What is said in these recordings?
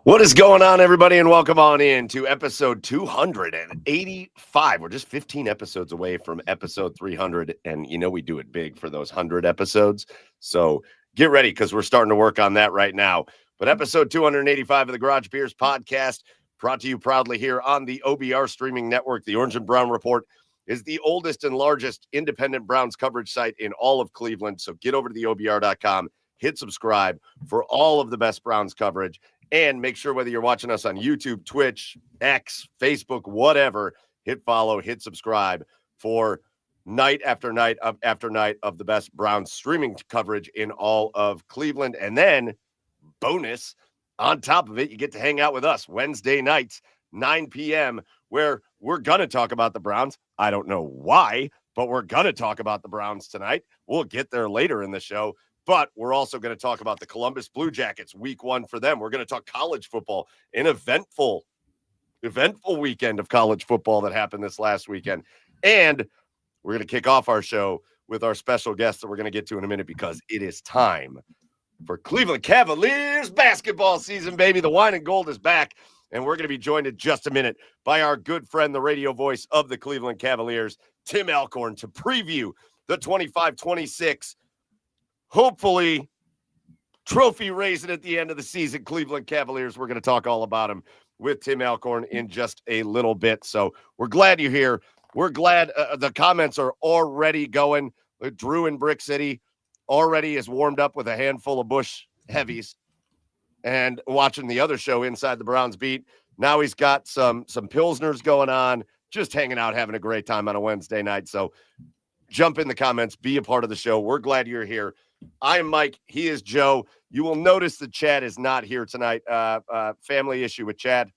What is going on, everybody, and welcome on in to episode 285. We're just 15 episodes away from episode 300, and we do it big for those 100 episodes. So get ready, because we're starting to work on that right now. But episode 285 of the Garage Beers podcast, brought to you proudly here on the OBR streaming network. The Orange and Brown Report is the oldest and largest independent Browns coverage site in all of Cleveland. So get over to the OBR.com, hit subscribe for all of the best Browns coverage. And make sure whether you're watching us on YouTube, Twitch, X, Facebook, whatever, hit follow, hit subscribe for night after night after night of the best Browns streaming coverage in all of Cleveland. And then bonus, on top of it, you get to hang out with us Wednesday nights, 9 p.m., where we're going to talk about the Browns. I don't know why, but we're going to talk about the Browns tonight. We'll get there later in the show. But we're also going to talk about the Columbus Blue Jackets, week one for them. We're going to talk college football, an eventful weekend of college football that happened this last weekend. And we're going to kick off our show with our special guest that we're going to get to in a minute, because it is time for Cleveland Cavaliers basketball season, baby. The wine and gold is back, and we're going to be joined in just a minute by our good friend, the radio voice of the Cleveland Cavaliers, Tim Alcorn, to preview the 25-26 hopefully trophy raising at the end of the season Cleveland Cavaliers. We're going to talk all about them with Tim Alcorn in just a little bit. So we're glad you're here. We're glad the comments are already going. Drew in Brick City already is warmed up with a handful of Bush heavies and watching the other show Inside the Browns Beat. Now he's got some Pilsners going on, just hanging out, having a great time on a Wednesday night. So jump in the comments, be a part of the show. We're glad you're here. I'm Mike. He is Joe. You will notice that Chad is not here tonight. Family issue with Chad.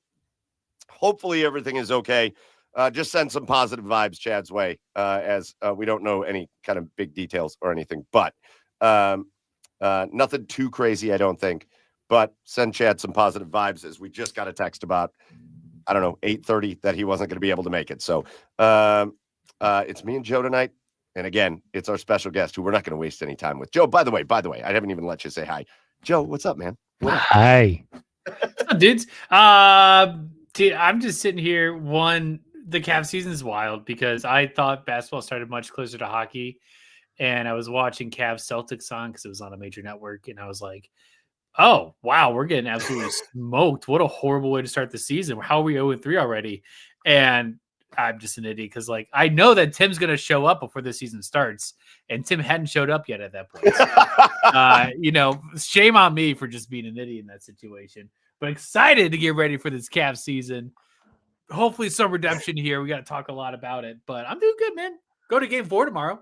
Hopefully everything is okay. Just send some positive vibes Chad's way, as we don't know any kind of big details or anything. But nothing too crazy, I don't think. But send Chad some positive vibes, as we just got a text about, 8:30 that he wasn't going to be able to make it. So it's me and Joe tonight. And again, it's our special guest, who we're not going to waste any time with. Joe, by the way, I haven't even let you say hi. Joe, what's up, man? What up? Hi. What's up, dudes? Dude, I'm just sitting here. The Cavs season is wild, because I thought basketball started much closer to hockey. And I was watching Cavs Celtics on, because it was on a major network. And I was like, oh, wow, we're getting absolutely smoked. What a horrible way to start the season. How are we 0-3 already? And I'm just an idiot, because I know that Tim's going to show up before the season starts, and Tim hadn't showed up yet at that point. So, shame on me for just being an idiot in that situation, but excited to get ready for this Cavs season. Hopefully some redemption here. We got to talk a lot about it, but I'm doing good, man. Go to game 4 tomorrow.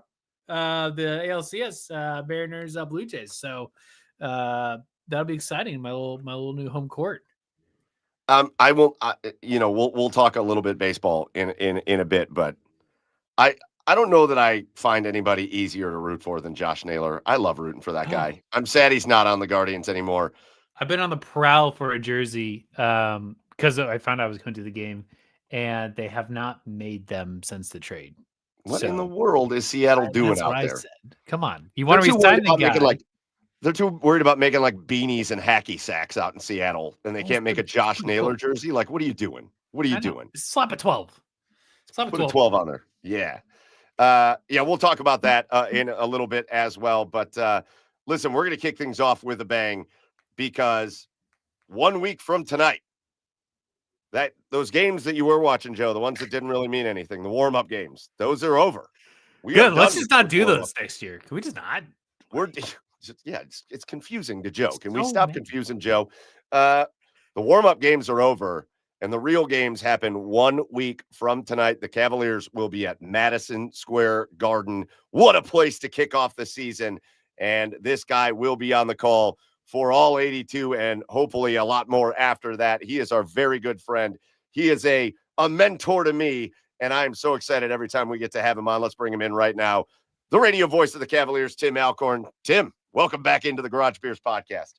The ALCS Mariners Blue Jays. So that'll be exciting. My little new home court. I won't. We'll talk a little bit baseball in a bit, but I don't know that I find anybody easier to root for than Josh Naylor. I love rooting for that guy. I'm sad he's not on the Guardians anymore. I've been on the prowl for a jersey because I found out I was going to the game, and they have not made them since the trade. What in the world is Seattle doing out there? Come on, you want to resign the guy? They're too worried about making beanies and hacky sacks out in Seattle, and they can't make a Josh Naylor jersey. What are you doing? What are you doing? Slap a 12. Put a 12 on there. Yeah. We'll talk about that in a little bit as well. But listen, we're going to kick things off with a bang, because 1 week from tonight, those games that you were watching, Joe, the ones that didn't really mean anything, the warm-up games, those are over. Good. Let's just not do those next year. Can we just not? It's confusing to Joe. Can we stop confusing Joe? The warm-up games are over, and the real games happen 1 week from tonight. The Cavaliers will be at Madison Square Garden. What a place to kick off the season. And this guy will be on the call for all 82 and hopefully a lot more after that. He is our very good friend. He is a mentor to me, and I'm so excited every time we get to have him on. Let's bring him in right now. The radio voice of the Cavaliers, Tim Alcorn. Tim, welcome back into the Garage Beers podcast.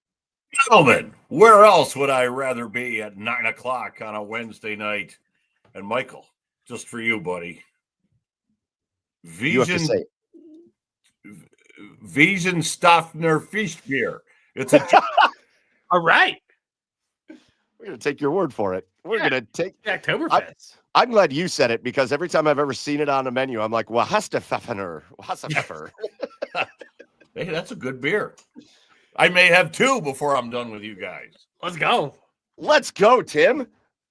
Gentlemen, where else would I rather be at 9 o'clock on a Wednesday night? And Michael, just for you, buddy. You have to say it. Wiesenstaffner Fischbier. It's a all right. We're going to take your word for it. We're going to take Oktoberfest. I'm glad you said it because every time I've ever seen it on a menu, I'm like, Wahastafener. Hey, that's a good beer. I may have 2 before I'm done with you guys. Let's go. Let's go, Tim.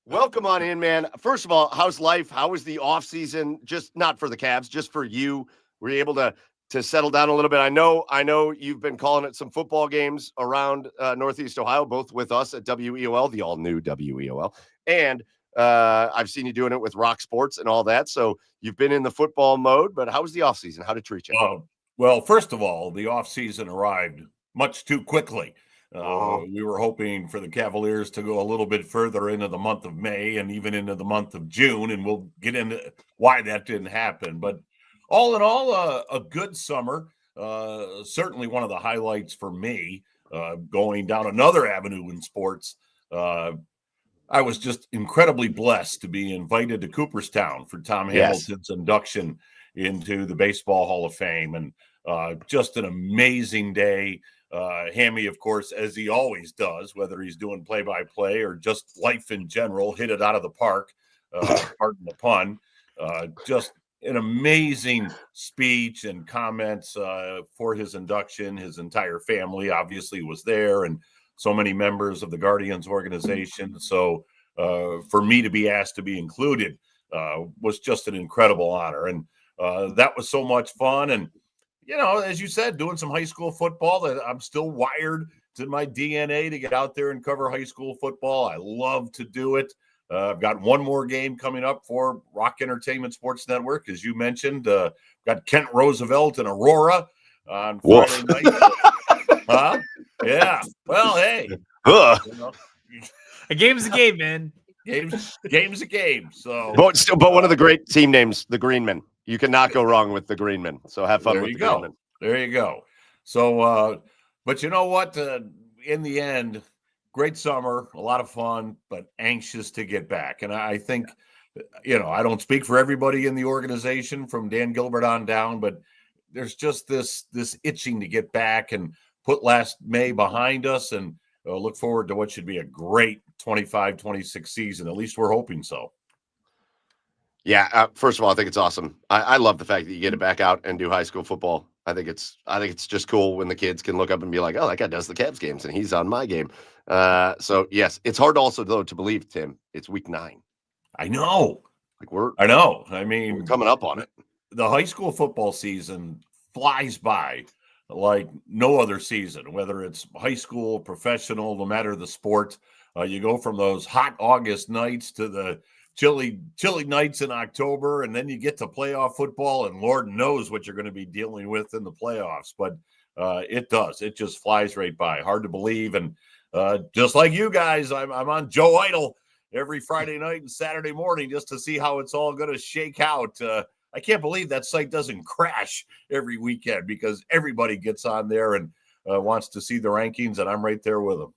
Welcome on in, man. First of all, how's life? How was the off season? Just not for the Cavs, just for you. Were you able to settle down a little bit? I know you've been calling it some football games around Northeast Ohio, both with us at WEOL, the all new WEOL, and I've seen you doing it with Rock Sports and all that. So you've been in the football mode, but how was the off season? How did it treat you? Well, first of all, the off season arrived much too quickly. We were hoping for the Cavaliers to go a little bit further into the month of May and even into the month of June, and we'll get into why that didn't happen. But all in all, a good summer. Certainly one of the highlights for me, going down another avenue in sports. I was just incredibly blessed to be invited to Cooperstown for Tom Hamilton's induction into the Baseball Hall of Fame, and just an amazing day. Hammy, of course, as he always does, whether he's doing play-by-play or just life in general, hit it out of the park, pardon the pun. Just an amazing speech and comments for his induction. His entire family obviously was there, and so many members of the Guardians organization. So for me to be asked to be included was just an incredible honor. And that was so much fun. And you know, as you said, doing some high school football, that I'm still wired to my DNA to get out there and cover high school football. I love to do it. I've got one more game coming up for Rock Entertainment Sports Network, as you mentioned. Got Kent Roosevelt and Aurora on Friday night. Yeah. Well, hey. You know, a game's a game, man. Game's a game. So, but one of the great team names, the Greenmen. You cannot go wrong with the Greenmen. So have fun with the Greenmen. There you go. So, but you know what? In the end, great summer, a lot of fun, but anxious to get back. And I think, you know, I don't speak for everybody in the organization from Dan Gilbert on down, but there's just this itching to get back and put last May behind us and look forward to what should be a great 25-26 season. At least we're hoping so. Yeah. First of all, I think it's awesome. I love the fact that you get it back out and do high school football. I think it's just cool when the kids can look up and be like, oh, that guy does the Cavs games and he's on my game. So yes, it's hard also though to believe, Tim, it's week 9. I know. I know. I mean, we're coming up on it. The high school football season flies by like no other season, whether it's high school, professional, no matter the sport. You go from those hot August nights to the chilly nights in October, and then you get to playoff football, and Lord knows what you're going to be dealing with in the playoffs. But it just flies right by. Hard to believe. And just like you guys, I'm on Joe Idol every Friday night and Saturday morning just to see how it's all going to shake out. I can't believe that site doesn't crash every weekend because everybody gets on there and wants to see the rankings, and I'm right there with them.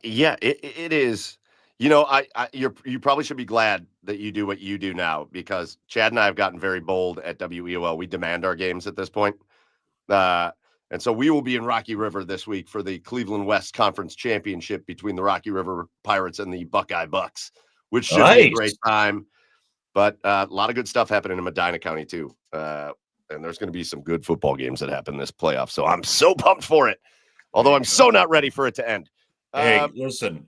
Yeah, it is. You know, you probably should be glad that you do what you do now, because Chad and I have gotten very bold at WEOL. We demand our games at this point. And so we will be in Rocky River this week for the Cleveland West Conference Championship between the Rocky River Pirates and the Buckeye Bucks, which should be a great time. But a lot of good stuff happening in Medina County too. And there's going to be some good football games that happen this playoff. So I'm so pumped for it, although I'm so not ready for it to end. Hey, listen,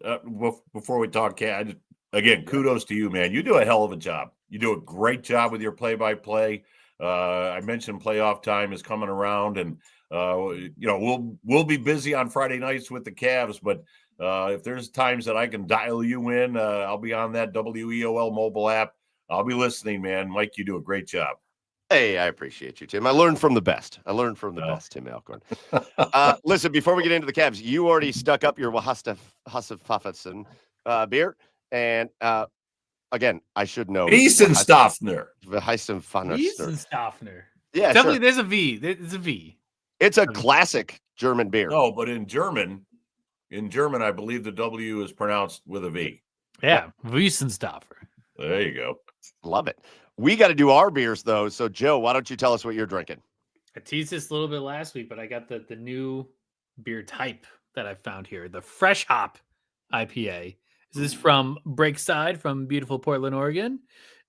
before we talk, Cat, again, kudos to you, man. You do a hell of a job. You do a great job with your play-by-play. I mentioned playoff time is coming around, and you know, we'll be busy on Friday nights with the Cavs, but if there's times that I can dial you in, I'll be on that WEOL mobile app. I'll be listening, man. Mike, you do a great job. Hey, I appreciate you, Tim. I learned from the best. Best, Tim Alcorn. Listen, before we get into the Cavs, you already stuck up your Wahastafener beer, and again, I should know. Wiesenstaffner. Wiesenstaffner. Yeah, definitely. Sure. There's a V. There's a V. It's a classic German beer. No, but in German, I believe the W is pronounced with a V. Yeah, Wiesenstafner. There you go. Love it. We got to do our beers, though. So, Joe, why don't you tell us what you're drinking? I teased this a little bit last week, but I got the new beer type that I found here, the fresh hop IPA. This is from Breakside from beautiful Portland, Oregon.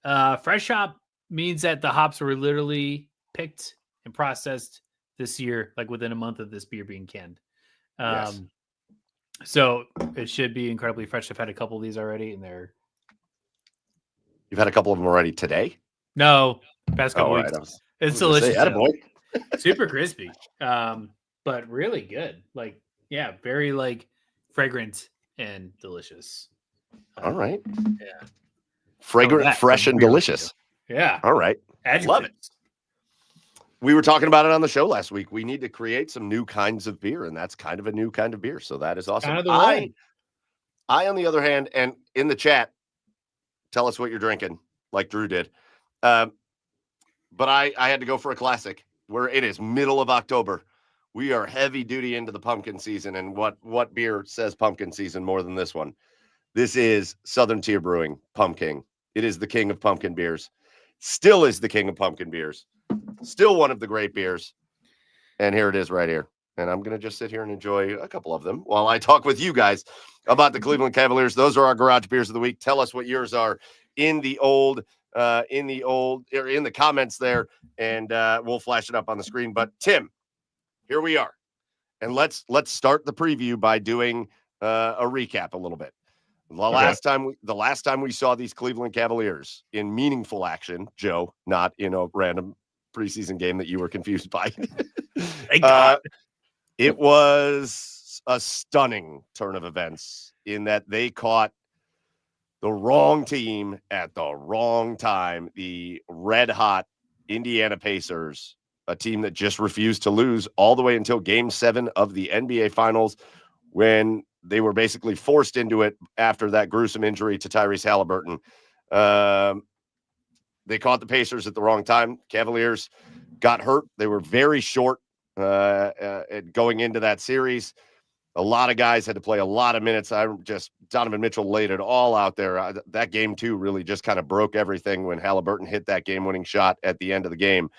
Fresh hop means that the hops were literally picked and processed this year, like within a month of this beer being canned. Yes. So it should be incredibly fresh. I've had a couple of these already, and they're You've had a couple of them already today? no past couple All weeks. right. It's delicious. Attaboy. Super crispy, but really good. Like, yeah, very like fragrant and delicious. All right. Yeah. Fragrant, fresh, and delicious. Yeah. All right. Adjectives. Love it. We were talking about it on the show last week. We need to create some new kinds of beer, and that's kind of a new kind of beer. So that is awesome. Kind of the way. I, on the other hand, and in the chat, tell us what you're drinking, like Drew did. But I had to go for a classic where it is middle of October. We are heavy duty into the pumpkin season. And what beer says pumpkin season more than this one? This is Southern Tier Brewing Pumpkin. It is the king of pumpkin beers. Still is the king of pumpkin beers. Still one of the great beers. And here it is right here. And I'm going to just sit here and enjoy a couple of them while I talk with you guys about the Cleveland Cavaliers. Those are our garage beers of the week. Tell us what yours are in the comments there, and we'll flash it up on the screen. But Tim, here we are. And let's start the preview by doing a recap a little bit. The last time we saw these Cleveland Cavaliers in meaningful action, Joe, not in a random preseason game that you were confused by. Thank God. It was a stunning turn of events in that they caught the wrong team at the wrong time. The red hot Indiana Pacers, a team that just refused to lose all the way until Game 7 of the NBA Finals, when they were basically forced into it after that gruesome injury to Tyrese Halliburton. They caught the Pacers at the wrong time. Cavaliers got hurt. They were very short going into that series. A lot of guys had to play a lot of minutes. Donovan Mitchell laid it all out there. That game, too, really just kind of broke everything when Halliburton hit that game-winning shot at the end of the game.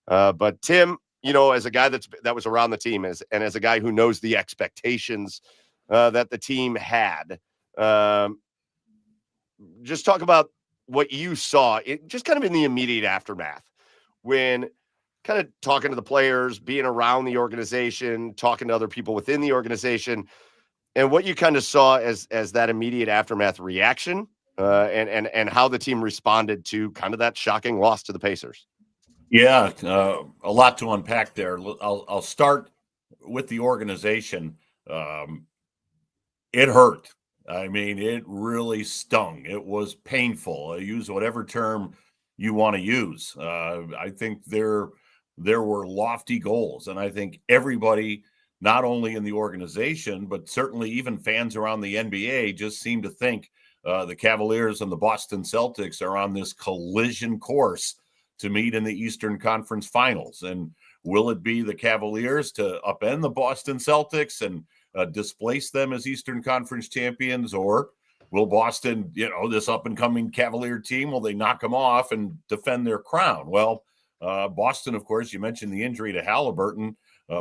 But Tim, as a guy that was around the team, and as a guy who knows the expectations that the team had, just talk about what you saw, just kind of in the immediate aftermath, when kind of talking to the players, being around the organization, talking to other people within the organization, and what you kind of saw as that immediate aftermath reaction, and how the team responded to kind of that shocking loss to the Pacers. Yeah, a lot to unpack there. I'll start with the organization. It hurt. I mean, it really stung. It was painful. Use whatever term you want to use. I think there were lofty goals, and I think everybody, not only in the organization, but certainly even fans around the NBA, just seem to think the Cavaliers and the Boston Celtics are on this collision course to meet in the Eastern Conference Finals. And will it be the Cavaliers to upend the Boston Celtics and displace them as Eastern Conference champions, or will Boston, this up-and-coming Cavalier team, will they knock them off and defend their crown? Well, Boston, of course, you mentioned the injury to Halliburton.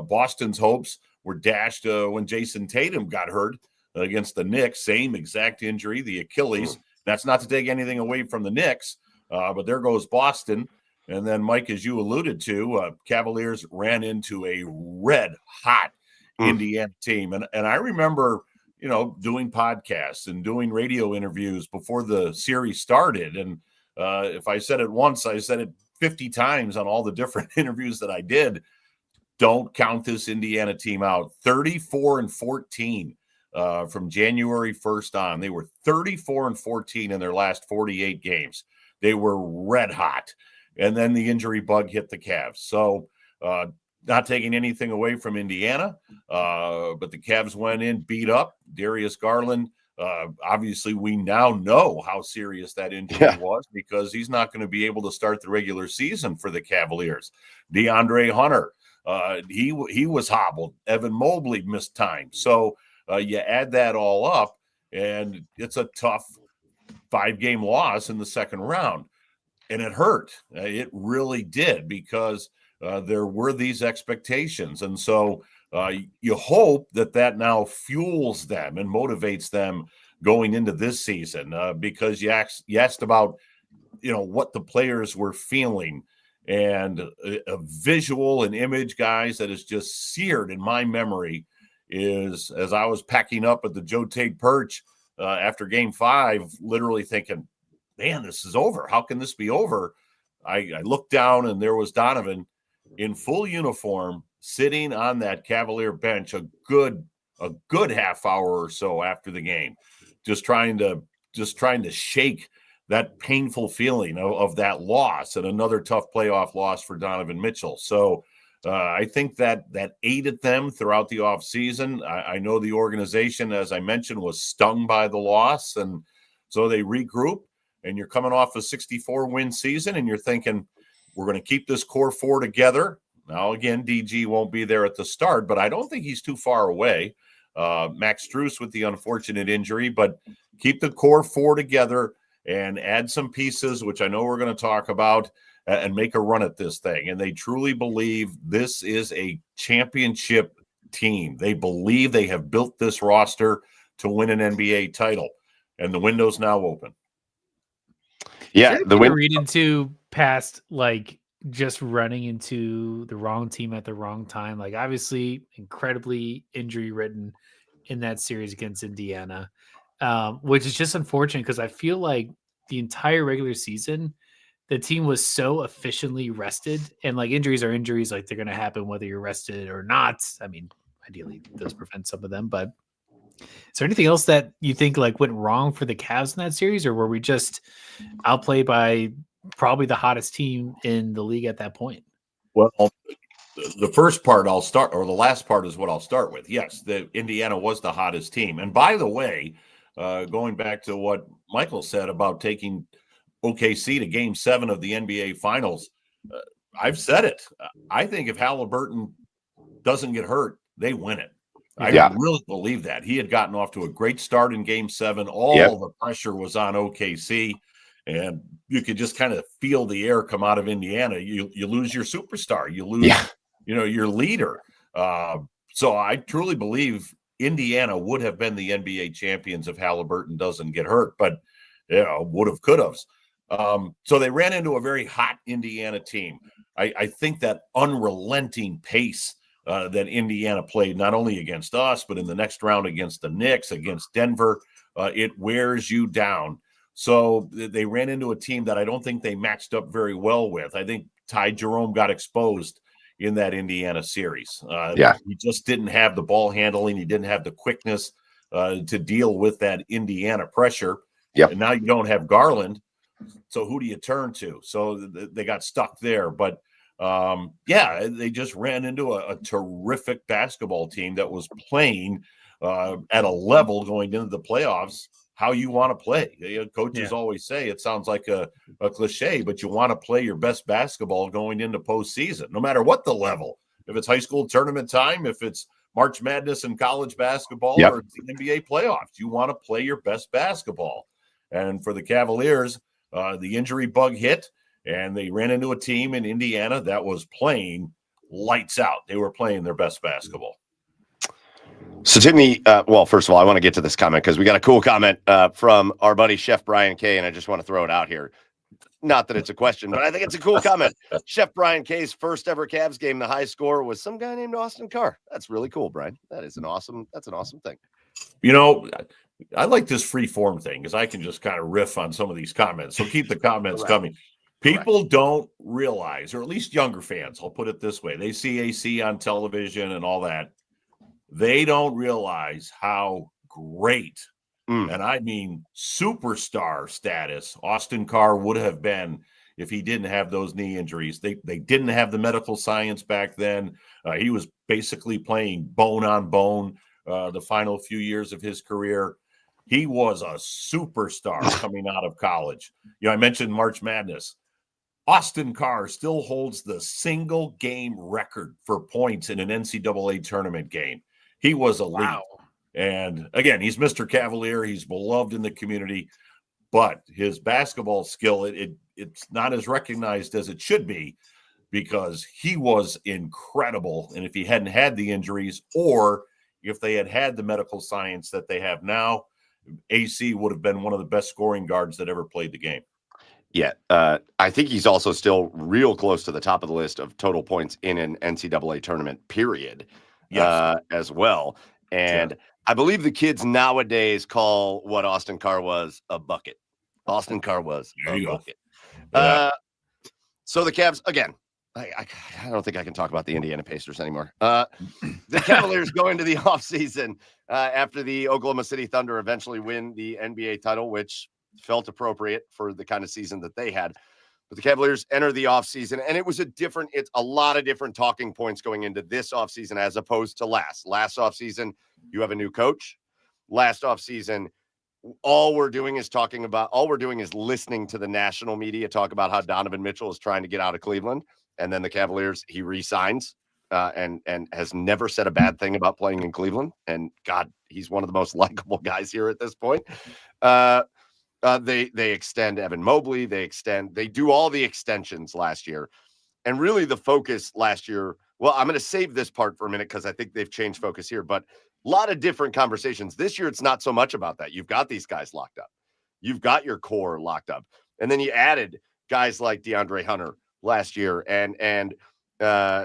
Boston's hopes were dashed when Jason Tatum got hurt against the Knicks. Same exact injury, the Achilles. That's not to take anything away from the Knicks, but there goes Boston. And then, Mike, as you alluded to, Cavaliers ran into a red-hot Indiana team. And I remember, doing podcasts and doing radio interviews before the series started. And if I said it once, I said it 50 times on all the different interviews that I did. Don't count this Indiana team out. 34-14 from January 1st on. They were 34-14 in their last 48 games. They were red hot. And then the injury bug hit the Cavs. So not taking anything away from Indiana, but the Cavs went in, beat up Darius Garland. Obviously, we now know how serious that injury was, because he's not going to be able to start the regular season for the Cavaliers. DeAndre Hunter, he was hobbled. Evan Mobley missed time. So you add that all up, and it's a tough 5-game loss in the second round. And it hurt. It really did, because there were these expectations. And so You hope that now fuels them and motivates them going into this season, because you asked about, what the players were feeling, and a visual and image, guys, that is just seared in my memory is, as I was packing up at the Joe Tate Perch after Game 5, literally thinking, man, this is over. How can this be over? I looked down, and there was Donovan in full uniform sitting on that Cavalier bench a good half hour or so after the game, just trying to shake that painful feeling of that loss, and another tough playoff loss for Donovan Mitchell. So I think that aided them throughout the offseason. I know the organization, as I mentioned, was stung by the loss, and so they regroup, and you're coming off a 64-win season, and you're thinking, we're going to keep this core four together. Now, again, DG won't be there at the start, but I don't think he's too far away. Max Strus with the unfortunate injury, but keep the core four together and add some pieces, which I know we're going to talk about, and make a run at this thing. And they truly believe this is a championship team. They believe they have built this roster to win an NBA title, and the window's now open. Yeah, the window read into past, like, just running into the wrong team at the wrong time. Like, obviously, incredibly injury ridden in that series against Indiana, which is just unfortunate because I feel like the entire regular season, the team was so efficiently rested, and like injuries are injuries, like they're going to happen whether you're rested or not. I mean, ideally it does prevent some of them, but is there anything else that you think like went wrong for the Cavs in that series, or were we just outplayed by probably the hottest team in the league at that point? Well, the first part I'll start, or the last part is what I'll start with. Yes, the Indiana was the hottest team. And by the way, going back to what Michael said about taking OKC to Game 7 of the NBA Finals, I've said it. I think if Halliburton doesn't get hurt, they win it. I really believe that. He had gotten off to a great start in Game 7. All the pressure was on OKC, and you could just kind of feel the air come out of Indiana. You lose your superstar. You lose your leader. So I truly believe Indiana would have been the NBA champions if Halliburton doesn't get hurt, but would have, could have. So they ran into a very hot Indiana team. I think that unrelenting pace that Indiana played, not only against us, but in the next round against the Knicks, against Denver, it wears you down. So they ran into a team that I don't think they matched up very well with. I think Ty Jerome got exposed in that Indiana series. He just didn't have the ball handling. He didn't have the quickness to deal with that Indiana pressure. And now you don't have Garland. So who do you turn to? So they got stuck there. But they just ran into a terrific basketball team that was playing at a level going into the playoffs how you want to play. Coaches always say, it sounds like a cliche, but you want to play your best basketball going into postseason, no matter what the level. If it's high school tournament time, if it's March Madness in college basketball, or it's the NBA playoffs, you want to play your best basketball. And for the Cavaliers, the injury bug hit, and they ran into a team in Indiana that was playing lights out. They were playing their best basketball. So, Timmy, first of all, I want to get to this comment because we got a cool comment from our buddy Chef Brian K, and I just want to throw it out here. Not that it's a question, but I think it's a cool comment. Chef Brian K's first ever Cavs game, the high score was some guy named Austin Carr. That's really cool, Brian. That's an awesome thing. I like this free form thing because I can just kind of riff on some of these comments. So keep the comments coming. People don't realize, or at least younger fans, I'll put it this way. They see AC on television and all that. They don't realize how great, and I mean superstar status, Austin Carr would have been if he didn't have those knee injuries. They didn't have the medical science back then. He was basically playing bone on bone the final few years of his career. He was a superstar coming out of college. I mentioned March Madness. Austin Carr still holds the single game record for points in an NCAA tournament game. He was elite. Wow. And again, he's Mr. Cavalier. He's beloved in the community, but his basketball skill, it's not as recognized as it should be. because he was incredible. And if he hadn't had the injuries, or if they had had the medical science that they have now, AC would have been one of the best scoring guards that ever played the game. Yeah, I think he's also still real close to the top of the list of total points in an NCAA tournament, period, Yes. as well. And Sure. I believe the kids nowadays call what Austin Carr was a bucket. Austin Carr was There a you go. bucket. Yeah. So the Cavs, again, I don't think I can talk about the Indiana Pacers anymore. The Cavaliers go into the offseason after the Oklahoma City Thunder eventually win the NBA title, which felt appropriate for the kind of season that they had. But the Cavaliers enter the offseason, and it's a lot of different talking points going into this offseason as opposed to last. Last offseason, you have a new coach. Last offseason, all we're doing is listening to the national media talk about how Donovan Mitchell is trying to get out of Cleveland. And then the Cavaliers, he re-signs and has never said a bad thing about playing in Cleveland. And God, he's one of the most likable guys here at this point. They extend Evan Mobley. They do all the extensions last year. And really the focus last year, well, I'm going to save this part for a minute because I think they've changed focus here, but a lot of different conversations. This year, it's not so much about that. You've got these guys locked up. You've got your core locked up. And then you added guys like DeAndre Hunter last year. And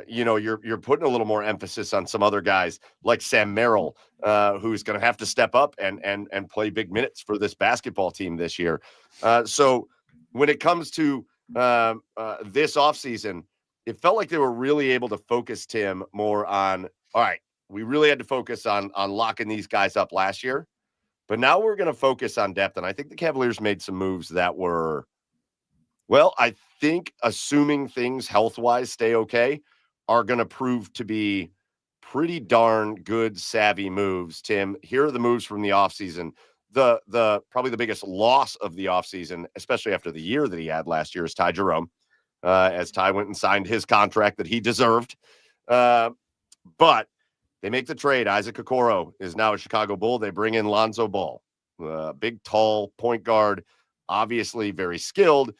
you're putting a little more emphasis on some other guys like Sam Merrill, who's going to have to step up and play big minutes for this basketball team this year. So when it comes to this offseason, it felt like they were really able to focus Tim more on, all right, we really had to focus on locking these guys up last year, but now we're going to focus on depth. And I think the Cavaliers made some moves that were, well, I think assuming things health-wise stay okay, are going to prove to be pretty darn good, savvy moves. Tim, here are the moves from the offseason. The probably the biggest loss of the offseason, especially after the year that he had last year, is Ty Jerome, as Ty went and signed his contract that he deserved. But they make the trade. Isaac Okoro is now a Chicago Bull. They bring in Lonzo Ball, big, tall point guard, obviously very skilled.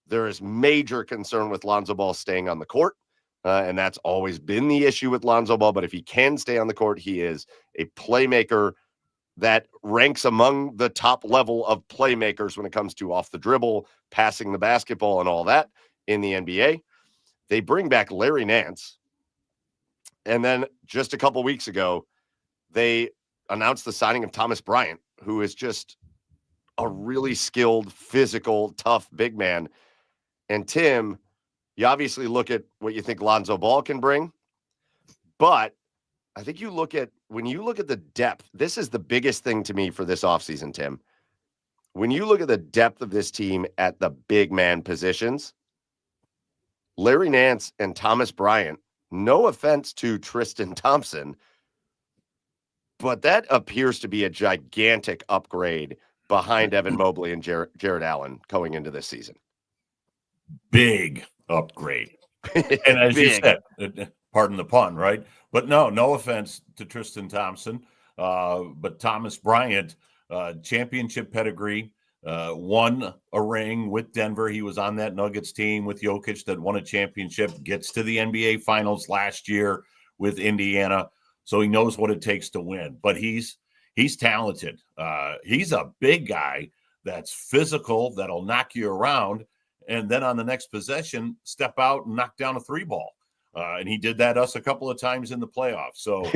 There is major concern with Lonzo Ball staying on the court, and that's always been the issue with Lonzo Ball. But if he can stay on the court, he is a playmaker that ranks among the top level of playmakers when it comes to off the dribble, passing the basketball, and all that in the NBA. They bring back Larry Nance. And then just a couple weeks ago, they announced the signing of Thomas Bryant, who is just a really skilled, physical, tough big man. And Tim, you obviously look at what you think Lonzo Ball can bring, but I think when you look at the depth, this is the biggest thing to me for this offseason, Tim. When you look at the depth of this team at the big man positions, Larry Nance and Thomas Bryant, no offense to Tristan Thompson, but that appears to be a gigantic upgrade behind Evan Mobley and Jared Allen going into this season. Big upgrade. And as you said, pardon the pun, right? But no offense to Tristan Thompson, but Thomas Bryant, championship pedigree, won a ring with Denver. He was on that Nuggets team with Jokic that won a championship, gets to the NBA Finals last year with Indiana. So he knows what it takes to win. But he's talented. He's a big guy that's physical, that'll knock you around, and then on the next possession, step out and knock down a three ball. And he did that a couple of times in the playoffs. So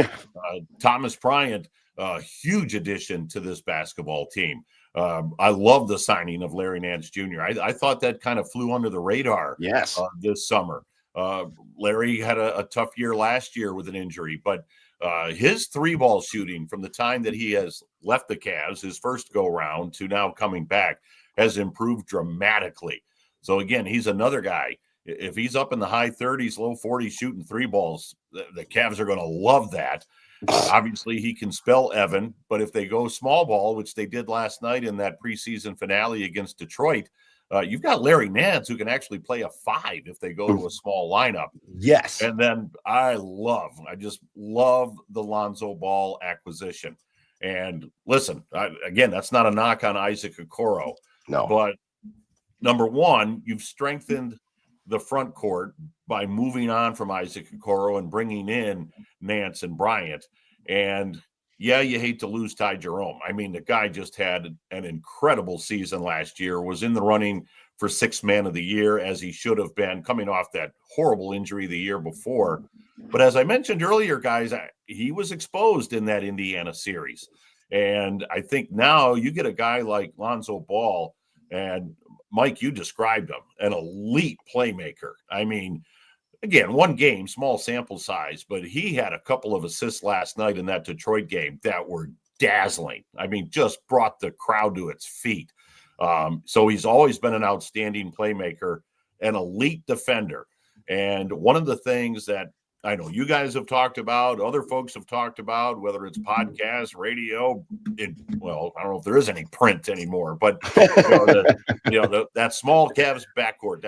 Thomas Bryant, a huge addition to this basketball team. I love the signing of Larry Nance Jr. I thought that kind of flew under the radar this summer. Larry had a tough year last year with an injury, but his three ball shooting from the time that he has left the Cavs, his first go round to now coming back, has improved dramatically. So again, he's another guy. If he's up in the high 30s, low 40s shooting three balls, the Cavs are going to love that. Obviously, he can spell Evan, but if they go small ball, which they did last night in that preseason finale against Detroit, you've got Larry Nance who can actually play a five if they go to a small lineup. Yes. And then I just love the Lonzo Ball acquisition. And listen, again, that's not a knock on Isaac Okoro. No. But number one, you've strengthened the front court by moving on from Isaac Okoro and bringing in Nance and Bryant. And yeah, you hate to lose Ty Jerome. I mean, the guy just had an incredible season last year, was in the running for Sixth Man of the Year, as he should have been, coming off that horrible injury the year before. But as I mentioned earlier, guys, he was exposed in that Indiana series. And I think now you get a guy like Lonzo Ball, and Mike, you described him, an elite playmaker. I mean, again, one game, small sample size, but he had a couple of assists last night in that Detroit game that were dazzling. I mean, just brought the crowd to its feet. So he's always been an outstanding playmaker, an elite defender. And one of the things that I know you guys have talked about, other folks have talked about, whether it's podcast, radio, well, I don't know if there is any print anymore, but that small Cavs backcourt,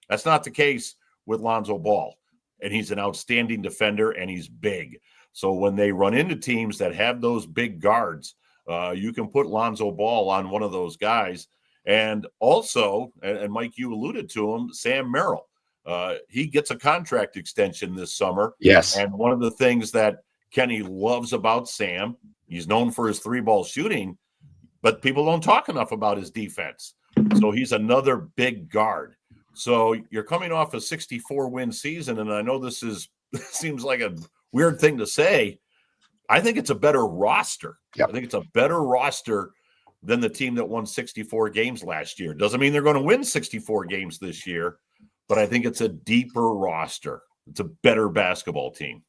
that's not the case with Lonzo Ball. And he's an outstanding defender, and he's big. So when they run into teams that have those big guards, you can put Lonzo Ball on one of those guys. And also, and Mike, you alluded to him, Sam Merrill. He gets a contract extension this summer. Yes. And one of the things that Kenny loves about Sam, he's known for his 3-ball shooting, but people don't talk enough about his defense. So he's another big guard. So you're coming off a 64-win season, and I know this seems like a weird thing to say. I think it's a better roster. Yep. I think it's a better roster than the team that won 64 games last year. Doesn't mean they're going to win 64 games this year, but I think it's a deeper roster. It's a better basketball team.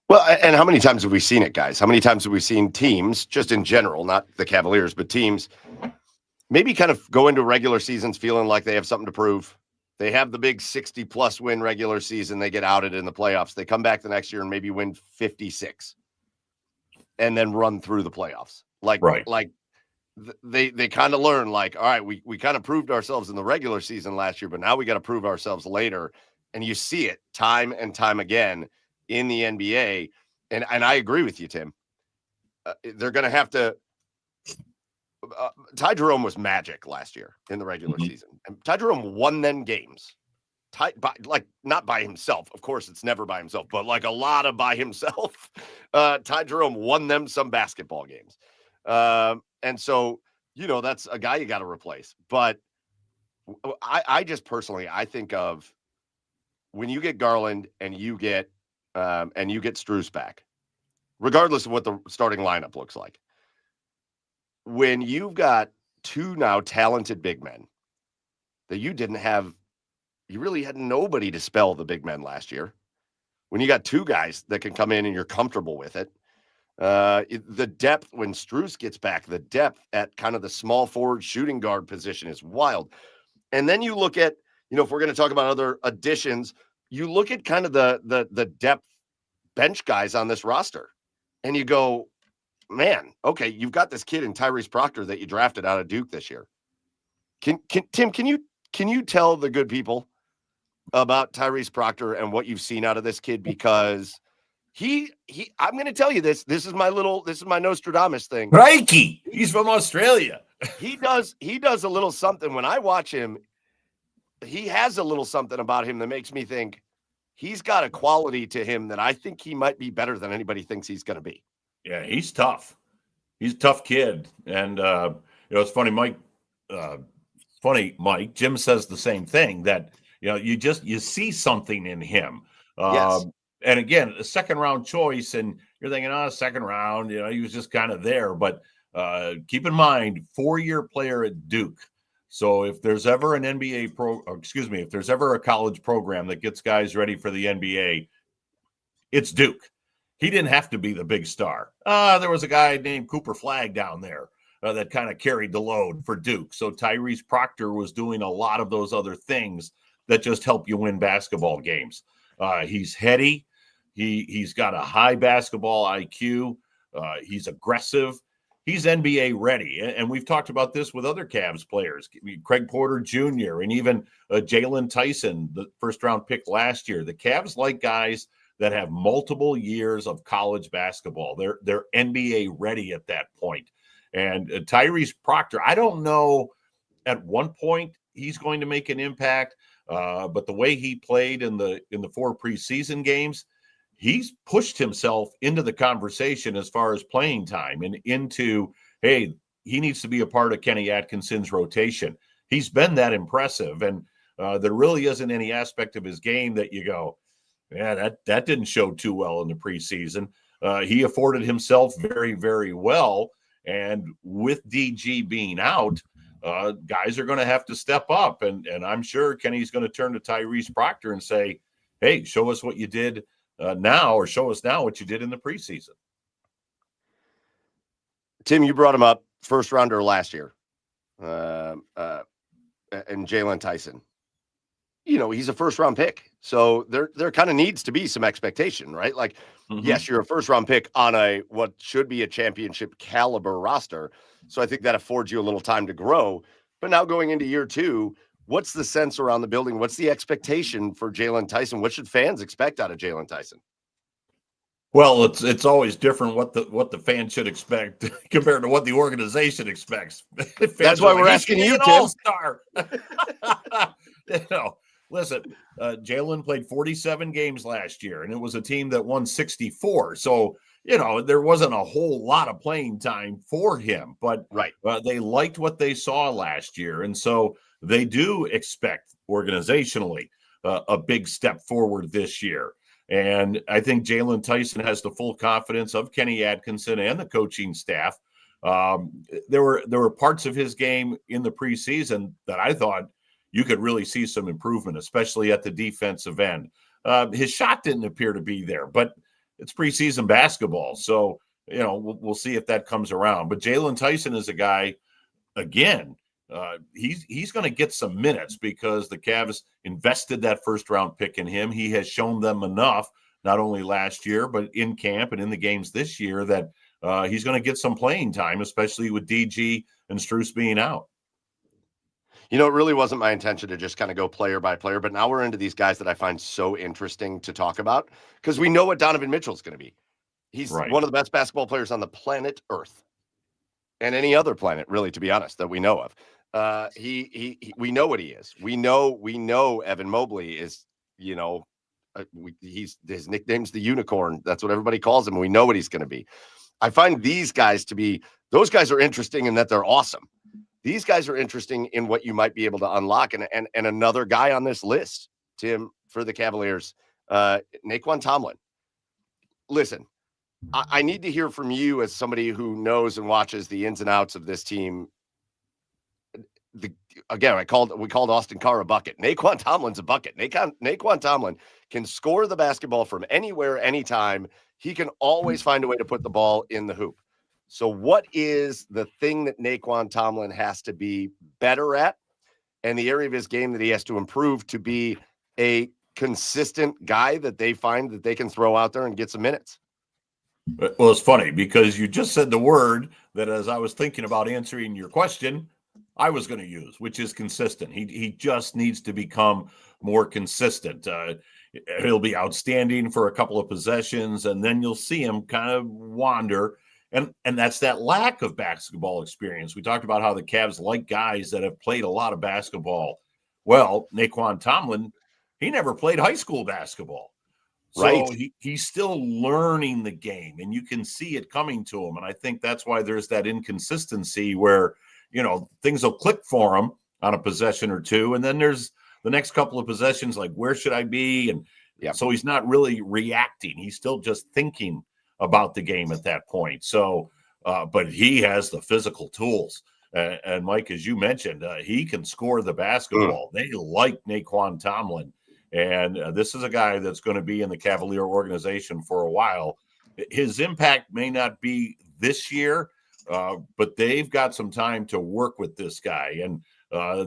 Well, and how many times have we seen it, guys? How many times have we seen teams, just in general, not the Cavaliers, but teams, maybe kind of go into regular seasons feeling like they have something to prove. They have the big 60-plus win regular season. They get outed in the playoffs. They come back the next year and maybe win 56 and then run through the playoffs. They kind of learn, like, all right, we kind of proved ourselves in the regular season last year, but now we got to prove ourselves later. And you see it time and time again in the NBA. And I agree with you, Tim. They're going to have to Ty Jerome was magic last year in the regular season. And Ty Jerome won them games. Not by himself. Of course, it's never by himself, but like a lot of by himself. Ty Jerome won them some basketball games. And so, that's a guy you got to replace. But I just personally, I think of when you get Garland and you get Strus back, regardless of what the starting lineup looks like. When you've got two now talented big men that you really had nobody to spell the big men last year. When you got two guys that can come in and you're comfortable with it, the depth when Strus gets back, the depth at kind of the small forward shooting guard position is wild. And then you look at, if we're going to talk about other additions, you look at kind of the depth bench guys on this roster, and you go, man, okay, you've got this kid in Tyrese Proctor that you drafted out of Duke this year. Tim, can you tell the good people about Tyrese Proctor and what you've seen out of this kid? Because I'm going to tell you this. This is my Nostradamus thing. Crikey, he's from Australia. He does a little something when I watch him. He has a little something about him that makes me think he's got a quality to him that I think he might be better than anybody thinks he's going to be. Yeah, he's tough. He's a tough kid. And, it's funny, Mike, Jim says the same thing, that, you see something in him. Yes. And again, a second round choice, and you're thinking, second round, he was just kind of there. But keep in mind, 4-year player at Duke. So if there's ever an if there's ever a college program that gets guys ready for the NBA, it's Duke. He didn't have to be the big star. There was a guy named Cooper Flagg down there that kind of carried the load for Duke. So Tyrese Proctor was doing a lot of those other things that just help you win basketball games. He's heady. He's got a high basketball IQ. He's aggressive. He's NBA ready. And we've talked about this with other Cavs players, Craig Porter Jr. and even Jalen Tyson, the first-round pick last year. The Cavs like guys that have multiple years of college basketball. They're NBA ready at that point. And Tyrese Proctor, I don't know, at one point he's going to make an impact. But the way he played in the 4 preseason games, he's pushed himself into the conversation as far as playing time and into, hey, he needs to be a part of Kenny Atkinson's rotation. He's been that impressive. And there really isn't any aspect of his game that you go, yeah, that didn't show too well in the preseason. He afforded himself very, very well. And with DG being out, guys are going to have to step up. And I'm sure Kenny's going to turn to Tyrese Proctor and say, hey, show us what you did now, or show us now what you did in the preseason. Tim, you brought him up, first rounder last year, and Jalen Tyson. He's a first round pick. So there kind of needs to be some expectation, right? Like, yes, you're a first round pick on what should be a championship caliber roster. So I think that affords you a little time to grow. But now going into year 2, what's the sense around the building? What's the expectation for Jalen Tyson? What should fans expect out of Jalen Tyson? Well, it's always different what the fan should expect compared to what the organization expects. That's why we're asking you, Tim. All-star. Listen, Jalen played 47 games last year, and it was a team that won 64. So, there wasn't a whole lot of playing time for him, but right. They liked what they saw last year. And so they do expect organizationally a big step forward this year. And I think Jalen Tyson has the full confidence of Kenny Atkinson and the coaching staff. There were parts of his game in the preseason that I thought you could really see some improvement, especially at the defensive end. His shot didn't appear to be there, but it's preseason basketball. So, we'll see if that comes around. But Jalen Tyson is a guy, again, he's going to get some minutes because the Cavs invested that first round pick in him. He has shown them enough, not only last year, but in camp and in the games this year, that he's going to get some playing time, especially with DG and Strus being out. It really wasn't my intention to just kind of go player by player, but now we're into these guys that I find so interesting to talk about because we know what Donovan Mitchell's going to be. He's one of the best basketball players on the planet Earth and any other planet, really, to be honest, that we know of. We know what he is. We know Evan Mobley is, his nickname's the Unicorn. That's what everybody calls him. We know what he's going to be. I find these guys those guys are interesting in that they're awesome. These guys are interesting in what you might be able to unlock. And another guy on this list, Tim, for the Cavaliers, Naquan Tomlin. Listen, I need to hear from you as somebody who knows and watches the ins and outs of this team. We called Austin Carr a bucket. Naquan Tomlin's a bucket. Naquan Tomlin can score the basketball from anywhere, anytime. He can always find a way to put the ball in the hoop. So what is the thing that Naquan Tomlin has to be better at, and the area of his game that he has to improve to be a consistent guy that they find that they can throw out there and get some minutes? Well, it's funny because you just said the word that, as I was thinking about answering your question, I was going to use, which is consistent. He just needs to become more consistent. He'll be outstanding for a couple of possessions, and then you'll see him kind of wander. And that's that lack of basketball experience. We talked about how the Cavs like guys that have played a lot of basketball. Well, Naquan Tomlin, he never played high school basketball. So he's still learning the game, and you can see it coming to him. And I think that's why there's that inconsistency where, things will click for him on a possession or two. And then there's the next couple of possessions, like, where should I be? And so he's not really reacting. He's still just thinking about the game at that point. So, but he has the physical tools. And Mike, as you mentioned, he can score the basketball. They like Naquan Tomlin. And this is a guy that's going to be in the Cavalier organization for a while. His impact may not be this year, but they've got some time to work with this guy. And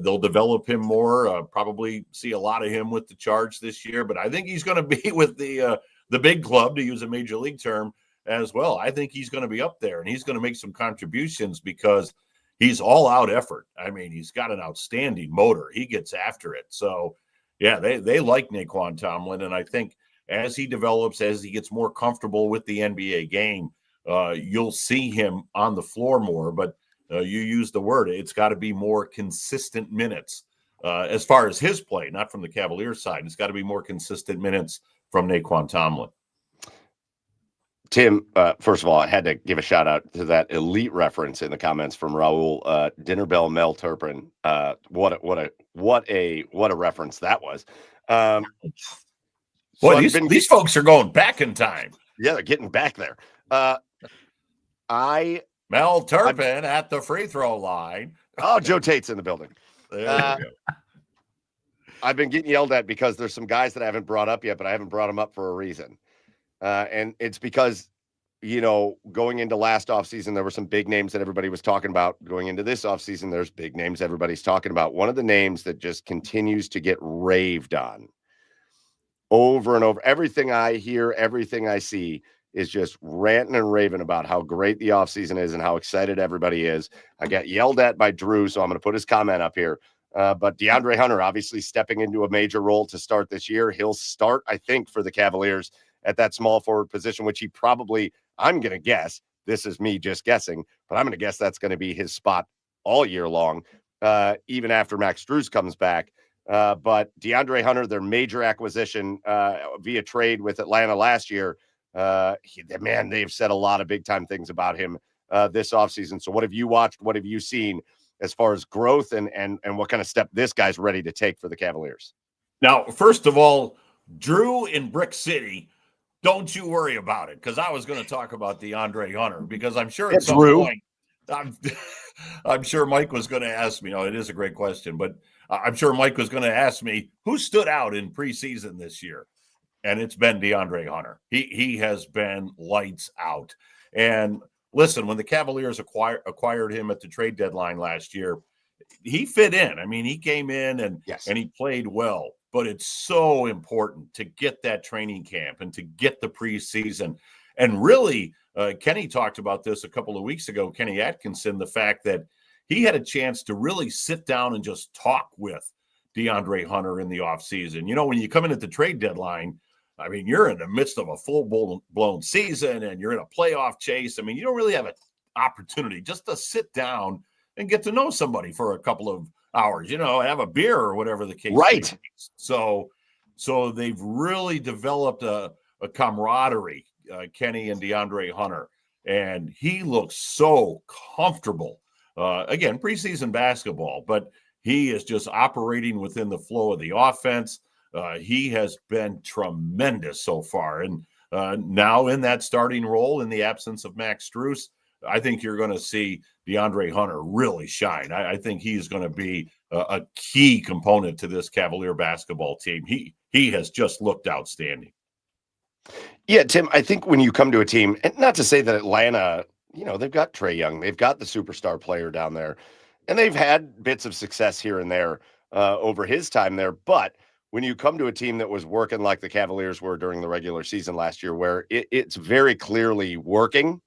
they'll develop him more, probably see a lot of him with the Charge this year. But I think he's going to be with the big club, to use a major league term, as well. I think he's going to be up there, and he's going to make some contributions because he's all out effort. I mean, he's got an outstanding motor. He gets after it. So, yeah, they like Naquan Tomlin. And I think as he develops, as he gets more comfortable with the NBA game, you'll see him on the floor more. But you use the word, it's got to be more consistent minutes as far as his play, not from the Cavaliers side. It's got to be more consistent minutes from Naquan Tomlin. Tim, first of all, I had to give a shout out to that elite reference in the comments from Raul Dinner Bell Mel Turpin. What a reference that was. Boy, these folks are going back in time. Yeah, they're getting back there. Mel Turpin at the free throw line. Oh, Joe Tate's in the building. There you go. I've been getting yelled at because there's some guys that I haven't brought up yet, but I haven't brought them up for a reason. And it's because, going into last offseason, there were some big names that everybody was talking about. Going into this offseason, there's big names everybody's talking about. One of the names that just continues to get raved on over and over. Everything I hear, everything I see is just ranting and raving about how great the offseason is and how excited everybody is. I got yelled at by Drew, so I'm going to put his comment up here. But DeAndre Hunter obviously stepping into a major role to start this year. He'll start, I think, for the Cavaliers at that small forward position, which he probably, I'm going to guess, this is me just guessing, but I'm going to guess that's going to be his spot all year long, even after Max Strus comes back. But DeAndre Hunter, their major acquisition via trade with Atlanta last year, they've said a lot of big-time things about him this offseason. So what have you watched? What have you seen as far as growth and what kind of step this guy's ready to take for the Cavaliers? Now, first of all, Drew in Brick City, don't you worry about it, because I was going to talk about DeAndre Hunter, because I'm sure at some point, I'm sure Mike was going to ask me, it is a great question, but I'm sure Mike was going to ask me, who stood out in preseason this year? And it's been DeAndre Hunter. He has been lights out. And listen, when the Cavaliers acquired him at the trade deadline last year, he fit in. I mean, he came in and he played well. But it's so important to get that training camp and to get the preseason. And really, Kenny talked about this a couple of weeks ago, Kenny Atkinson, the fact that he had a chance to really sit down and just talk with DeAndre Hunter in the offseason. When you come in at the trade deadline, I mean, you're in the midst of a full-blown season and you're in a playoff chase. I mean, you don't really have an opportunity just to sit down and get to know somebody for a couple of hours, have a beer or whatever the case is. So they've really developed a camaraderie, Kenny and DeAndre Hunter, and he looks so comfortable. Again, preseason basketball, but he is just operating within the flow of the offense. He has been tremendous so far. And now in that starting role, in the absence of Max Strus, I think you're going to see DeAndre Hunter really shine. I think he's going to be a key component to this Cavalier basketball team. He has just looked outstanding. Yeah, Tim, I think when you come to a team, and not to say that Atlanta, they've got Trae Young, they've got the superstar player down there, and they've had bits of success here and there over his time there. But when you come to a team that was working like the Cavaliers were during the regular season last year, where it's very clearly working,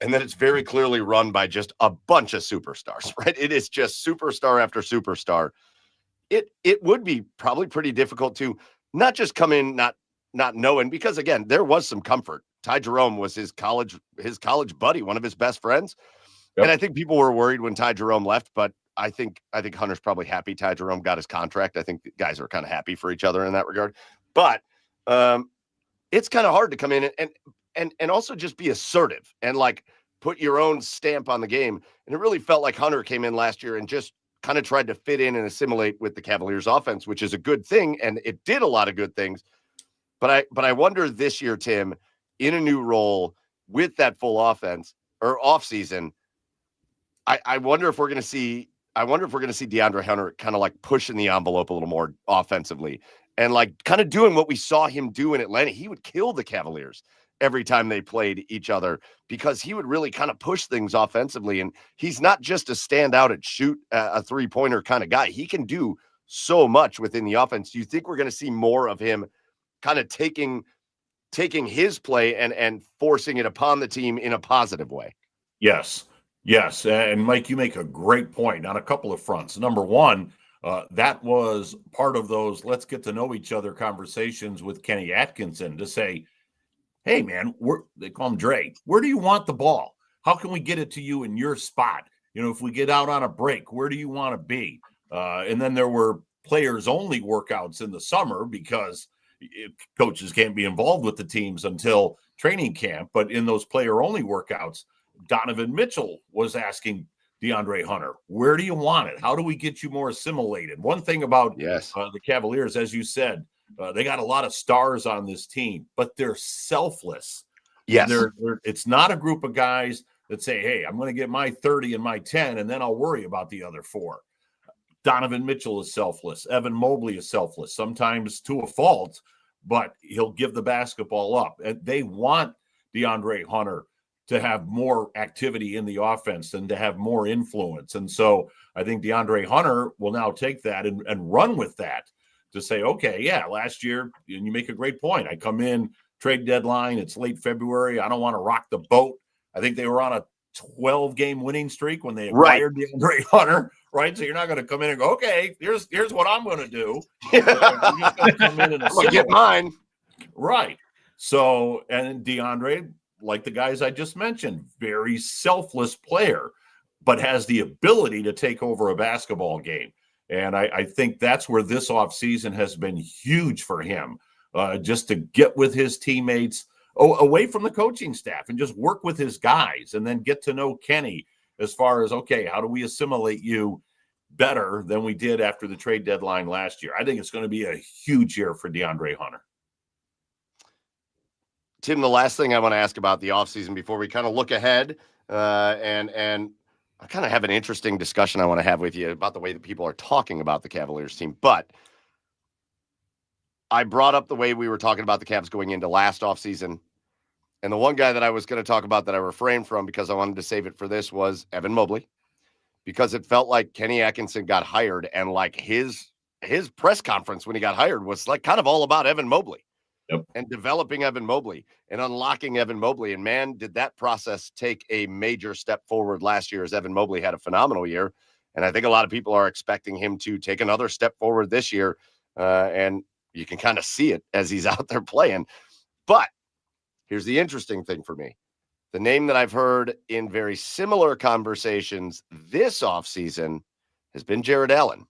and then it's very clearly run by just a bunch of superstars, right? It is just superstar after superstar. It would be probably pretty difficult to not just come in not knowing, because again, there was some comfort. Ty Jerome was his college buddy, one of his best friends. Yep. And I think people were worried when Ty Jerome left, but I think Hunter's probably happy Ty Jerome got his contract. I think the guys are kind of happy for each other in that regard. But it's kind of hard to come in and also just be assertive and like put your own stamp on the game. And it really felt like Hunter came in last year and just kind of tried to fit in and assimilate with the Cavaliers offense, which is a good thing. And it did a lot of good things. But I wonder this year, Tim, in a new role with that full offense or off season, I wonder if we're going to see DeAndre Hunter kind of like pushing the envelope a little more offensively and like kind of doing what we saw him do in Atlanta. He would kill the Cavaliers every time they played each other because he would really kind of push things offensively. And he's not just a stand out and shoot a three-pointer kind of guy. He can do so much within the offense. Do you think we're going to see more of him kind of taking his play and forcing it upon the team in a positive way? Yes. And Mike, you make a great point on a couple of fronts. Number one, that was part of those let's get to know each other conversations with Kenny Atkinson to say, hey, man, they call him Dre. Where do you want the ball? How can we get it to you in your spot? If we get out on a break, where do you want to be? And then there were players only workouts in the summer because coaches can't be involved with the teams until training camp. But in those player only workouts, Donovan Mitchell was asking DeAndre Hunter, where do you want it? How do we get you more assimilated? One thing about the Cavaliers, as you said, they got a lot of stars on this team, but they're selfless. Yes. It's not a group of guys that say, hey, I'm going to get my 30 and my 10, and then I'll worry about the other 4. Donovan Mitchell is selfless. Evan Mobley is selfless, sometimes to a fault, but he'll give the basketball up. And they want DeAndre Hunter to have more activity in the offense and to have more influence. And so I think DeAndre Hunter will now take that and run with that to say, okay, yeah, last year, and you make a great point. I come in, trade deadline, it's late February. I don't want to rock the boat. I think they were on a 12-game winning streak when they acquired DeAndre Hunter, right? So you're not going to come in and go, okay, here's what I'm going to do. You're just going to come in and get mine. Right. So, and DeAndre, like the guys I just mentioned, very selfless player, but has the ability to take over a basketball game. And I think that's where this offseason has been huge for him, just to get with his teammates, away from the coaching staff, and just work with his guys and then get to know Kenny as far as, okay, how do we assimilate you better than we did after the trade deadline last year? I think it's going to be a huge year for DeAndre Hunter. Tim, the last thing I want to ask about the offseason before we kind of look ahead, and I kind of have an interesting discussion I want to have with you about the way that people are talking about the Cavaliers team. But I brought up the way we were talking about the Cavs going into last offseason. And the one guy that I was going to talk about that I refrained from because I wanted to save it for this was Evan Mobley, because it felt like Kenny Atkinson got hired, and like his press conference when he got hired was like kind of all about Evan Mobley. Yep. And developing Evan Mobley and unlocking Evan Mobley. And man, did that process take a major step forward last year, as Evan Mobley had a phenomenal year. And I think a lot of people are expecting him to take another step forward this year. And you can kind of see it as he's out there playing. But here's the interesting thing for me. The name that I've heard in very similar conversations this offseason has been Jared Allen.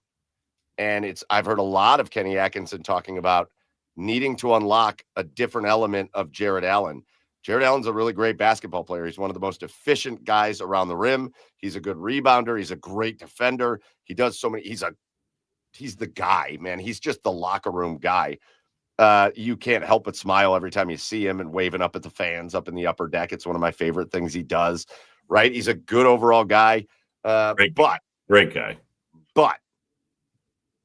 And I've heard a lot of Kenny Atkinson talking about needing to unlock a different element of Jared Allen. Jared Allen's a really great basketball player. He's one of the most efficient guys around the rim. He's a good rebounder. He's a great defender. He does so many. He's the guy, man. He's just the locker room guy. You can't help but smile every time you see him and waving up at the fans up in the upper deck. It's one of my favorite things he does, right? He's a good overall guy. Great guy. But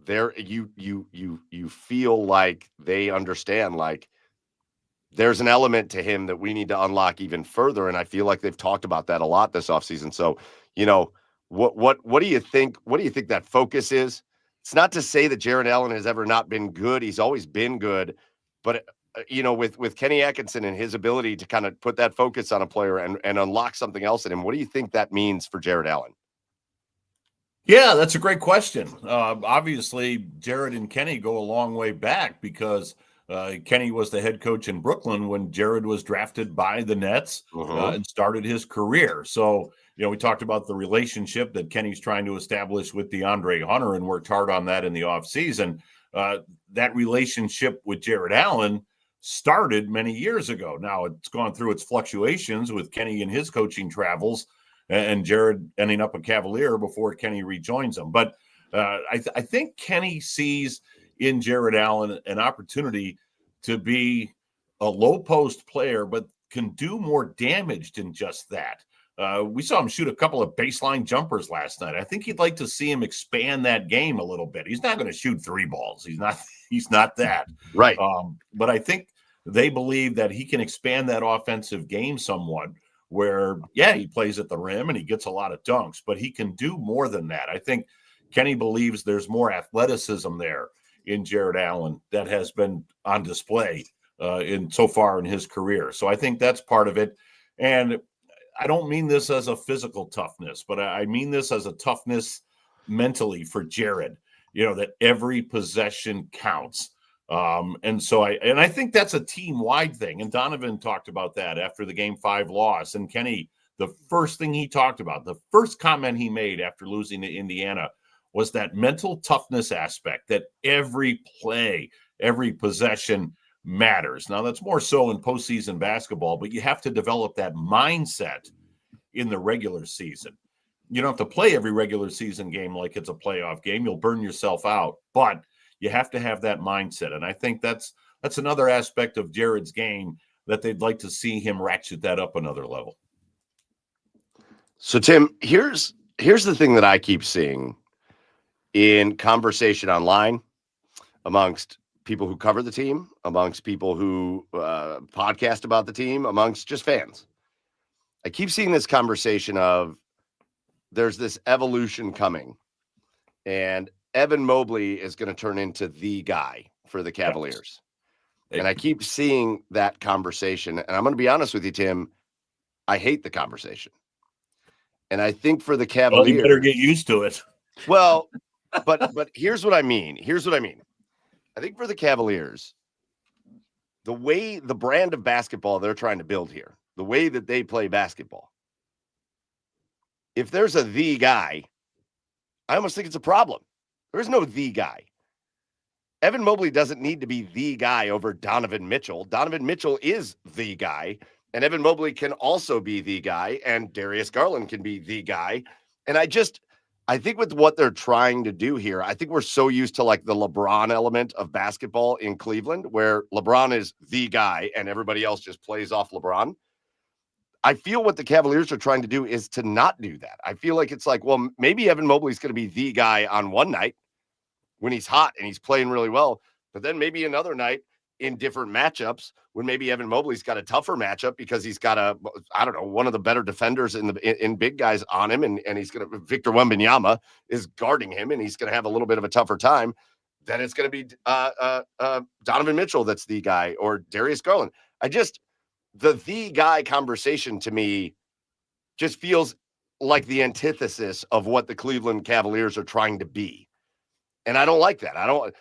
there you feel like they understand, like there's an element to him that we need to unlock even further. And I feel like they've talked about that a lot this offseason. So, what do you think? What do you think that focus is? It's not to say that Jared Allen has ever not been good. He's always been good. But, with Kenny Atkinson and his ability to kind of put that focus on a player and unlock something else in him, what do you think that means for Jared Allen? Yeah, that's a great question. Obviously, Jared and Kenny go a long way back because Kenny was the head coach in Brooklyn when Jared was drafted by the Nets and started his career. So, we talked about the relationship that Kenny's trying to establish with DeAndre Hunter and worked hard on that in the offseason. That relationship with Jared Allen started many years ago. Now, it's gone through its fluctuations with Kenny and his coaching travels, and Jared ending up a Cavalier before Kenny rejoins him. But I think Kenny sees in Jared Allen an opportunity to be a low post player, but can do more damage than just that. We saw him shoot a couple of baseline jumpers last night. I think he'd like to see him expand that game a little bit. He's not going to shoot 3 balls. He's not that. Right. But I think they believe that he can expand that offensive game somewhat, where, he plays at the rim and he gets a lot of dunks, but he can do more than that. I think Kenny believes there's more athleticism there in Jared Allen that has been on display so far in his career. So I think that's part of it. And I don't mean this as a physical toughness, but I mean this as a toughness mentally for Jared, that every possession counts. And I think that's a team-wide thing. And Donovan talked about that after the Game 5 loss. And Kenny, the first thing he talked about, the first comment he made after losing to Indiana was that mental toughness aspect, that every play, every possession matters. Now, that's more so in postseason basketball, but you have to develop that mindset in the regular season. You don't have to play every regular season game like it's a playoff game. You'll burn yourself out, but you have to have that mindset. And I think that's another aspect of Jared's game that they'd like to see him ratchet that up another level. So, Tim, here's the thing that I keep seeing in conversation online amongst people who cover the team, amongst people who podcast about the team, amongst just fans. I keep seeing this conversation of there's this evolution coming, and Evan Mobley is going to turn into the guy for the Cavaliers. Yes. And I keep seeing that conversation, and I'm going to be honest with you, Tim, I hate the conversation. And I think for the Cavaliers, well, you better get used to it. Well, but here's what I mean. I think for the Cavaliers, the brand of basketball they're trying to build here, the way that they play basketball, if there's the guy, I almost think it's a problem. There is no the guy. Evan Mobley doesn't need to be the guy over Donovan Mitchell. Donovan Mitchell is the guy, and Evan Mobley can also be the guy, and Darius Garland can be the guy. And I think with what they're trying to do here, I think we're so used to like the LeBron element of basketball in Cleveland, where LeBron is the guy and everybody else just plays off LeBron. I feel what the Cavaliers are trying to do is to not do that. I feel like it's like, well, maybe Evan Mobley's going to be the guy on one night when he's hot and he's playing really well, but then maybe another night in different matchups when maybe Evan Mobley's got a tougher matchup because he's got one of the better defenders in big guys on him, and he's going to Victor Wembanyama is guarding him, and he's going to have a little bit of a tougher time. Then it's going to be Donovan Mitchell that's the guy, or Darius Garland. The guy conversation to me just feels like the antithesis of what the Cleveland Cavaliers are trying to be. And I don't like that. I don't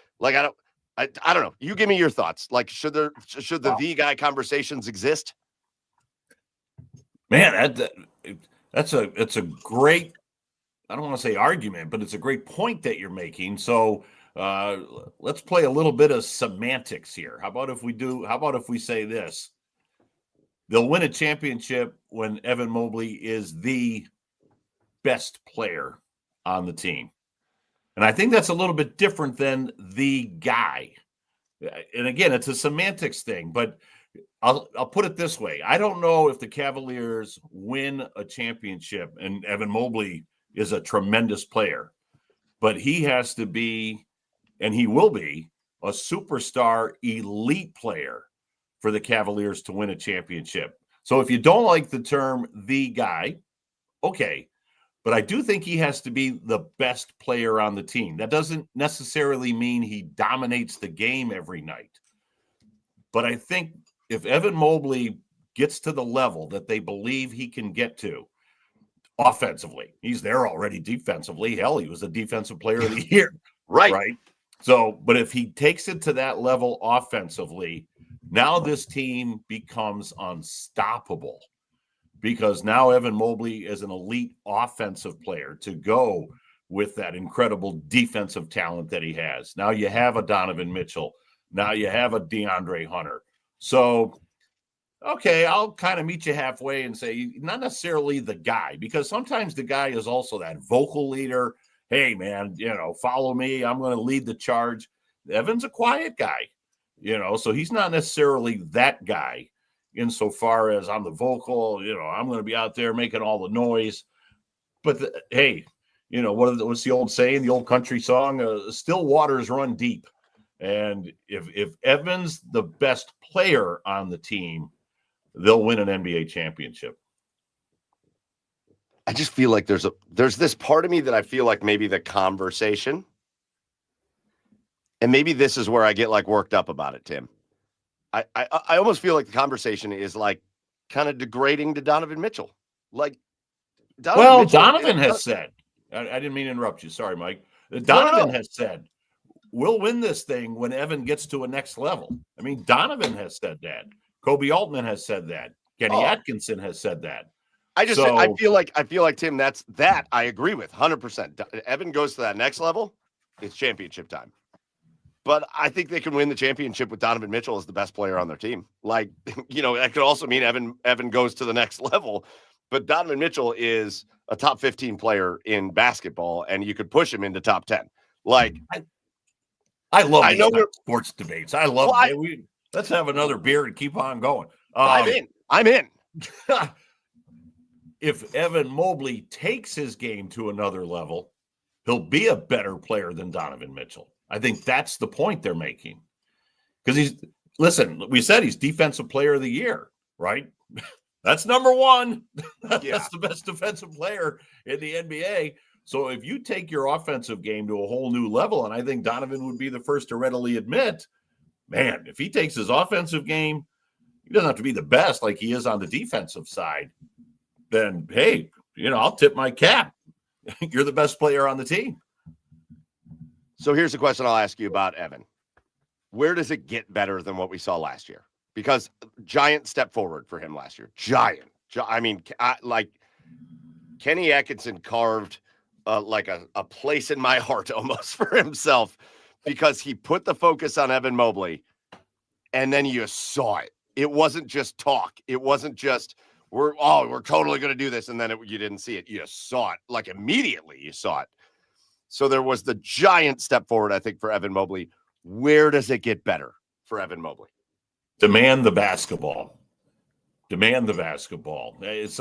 know. You give me your thoughts. Like, should the guy conversations exist? Man, it's a great, I don't want to say argument, but it's a great point that you're making. So let's play a little bit of semantics here. How about if we say this? They'll win a championship when Evan Mobley is the best player on the team. And I think that's a little bit different than the guy. And again, it's a semantics thing, but I'll put it this way. I don't know if the Cavaliers win a championship, and Evan Mobley is a tremendous player, but he has to be, and he will be, a superstar elite player for the Cavaliers to win a championship. So if you don't like the term the guy, okay. But I do think he has to be the best player on the team. That doesn't necessarily mean he dominates the game every night. But I think if Evan Mobley gets to the level that they believe he can get to offensively, he's there already defensively. Hell, he was the defensive player of the year. Right. So, but if he takes it to that level offensively, now this team becomes unstoppable. Because now Evan Mobley is an elite offensive player to go with that incredible defensive talent that he has. Now you have a Donovan Mitchell. Now you have a DeAndre Hunter. So, okay, I'll kind of meet you halfway and say not necessarily the guy, because sometimes the guy is also that vocal leader. Hey, man, follow me. I'm going to lead the charge. Evan's a quiet guy, so he's not necessarily that guy. Insofar as I'm the vocal, I'm going to be out there making all the noise. But hey, what's the old saying, the old country song, still waters run deep. And if Evan's the best player on the team, they'll win an NBA championship. I just feel like there's this part of me that I feel like maybe the conversation, and maybe this is where I get like worked up about it, Tim. I almost feel like the conversation is like kind of degrading to Donovan Mitchell. Like, Donovan has said, I didn't mean to interrupt you. Sorry, Mike. Donovan has said, we'll win this thing when Evan gets to a next level. I mean, Donovan has said that. Kobe Altman has said that. Kenny Atkinson has said that. I feel like Tim, that I agree with 100%. Evan goes to that next level, it's championship time. But I think they can win the championship with Donovan Mitchell as the best player on their team. Like, that could also mean Evan goes to the next level. But Donovan Mitchell is a top 15 player in basketball, and you could push him into top 10. Like, I love these sports debates. I love let's have another beer and keep on going. I'm in. If Evan Mobley takes his game to another level, he'll be a better player than Donovan Mitchell. I think that's the point they're making. Because we said he's defensive player of the year, right? That's number one. That's the best defensive player in the NBA. So if you take your offensive game to a whole new level, and I think Donovan would be the first to readily admit, man, if he takes his offensive game, he doesn't have to be the best like he is on the defensive side. Then, hey, I'll tip my cap. You're the best player on the team. So here's a question I'll ask you about Evan. Where does it get better than what we saw last year? Because giant step forward for him last year. Giant. I mean, Kenny Atkinson carved like a place in my heart almost for himself because he put the focus on Evan Mobley, and then you saw it. It wasn't just talk. It wasn't just we're totally going to do this, and then you didn't see it. You saw it. Like immediately you saw it. So there was the giant step forward, I think, for Evan Mobley. Where does it get better for Evan Mobley? Demand the basketball. It's,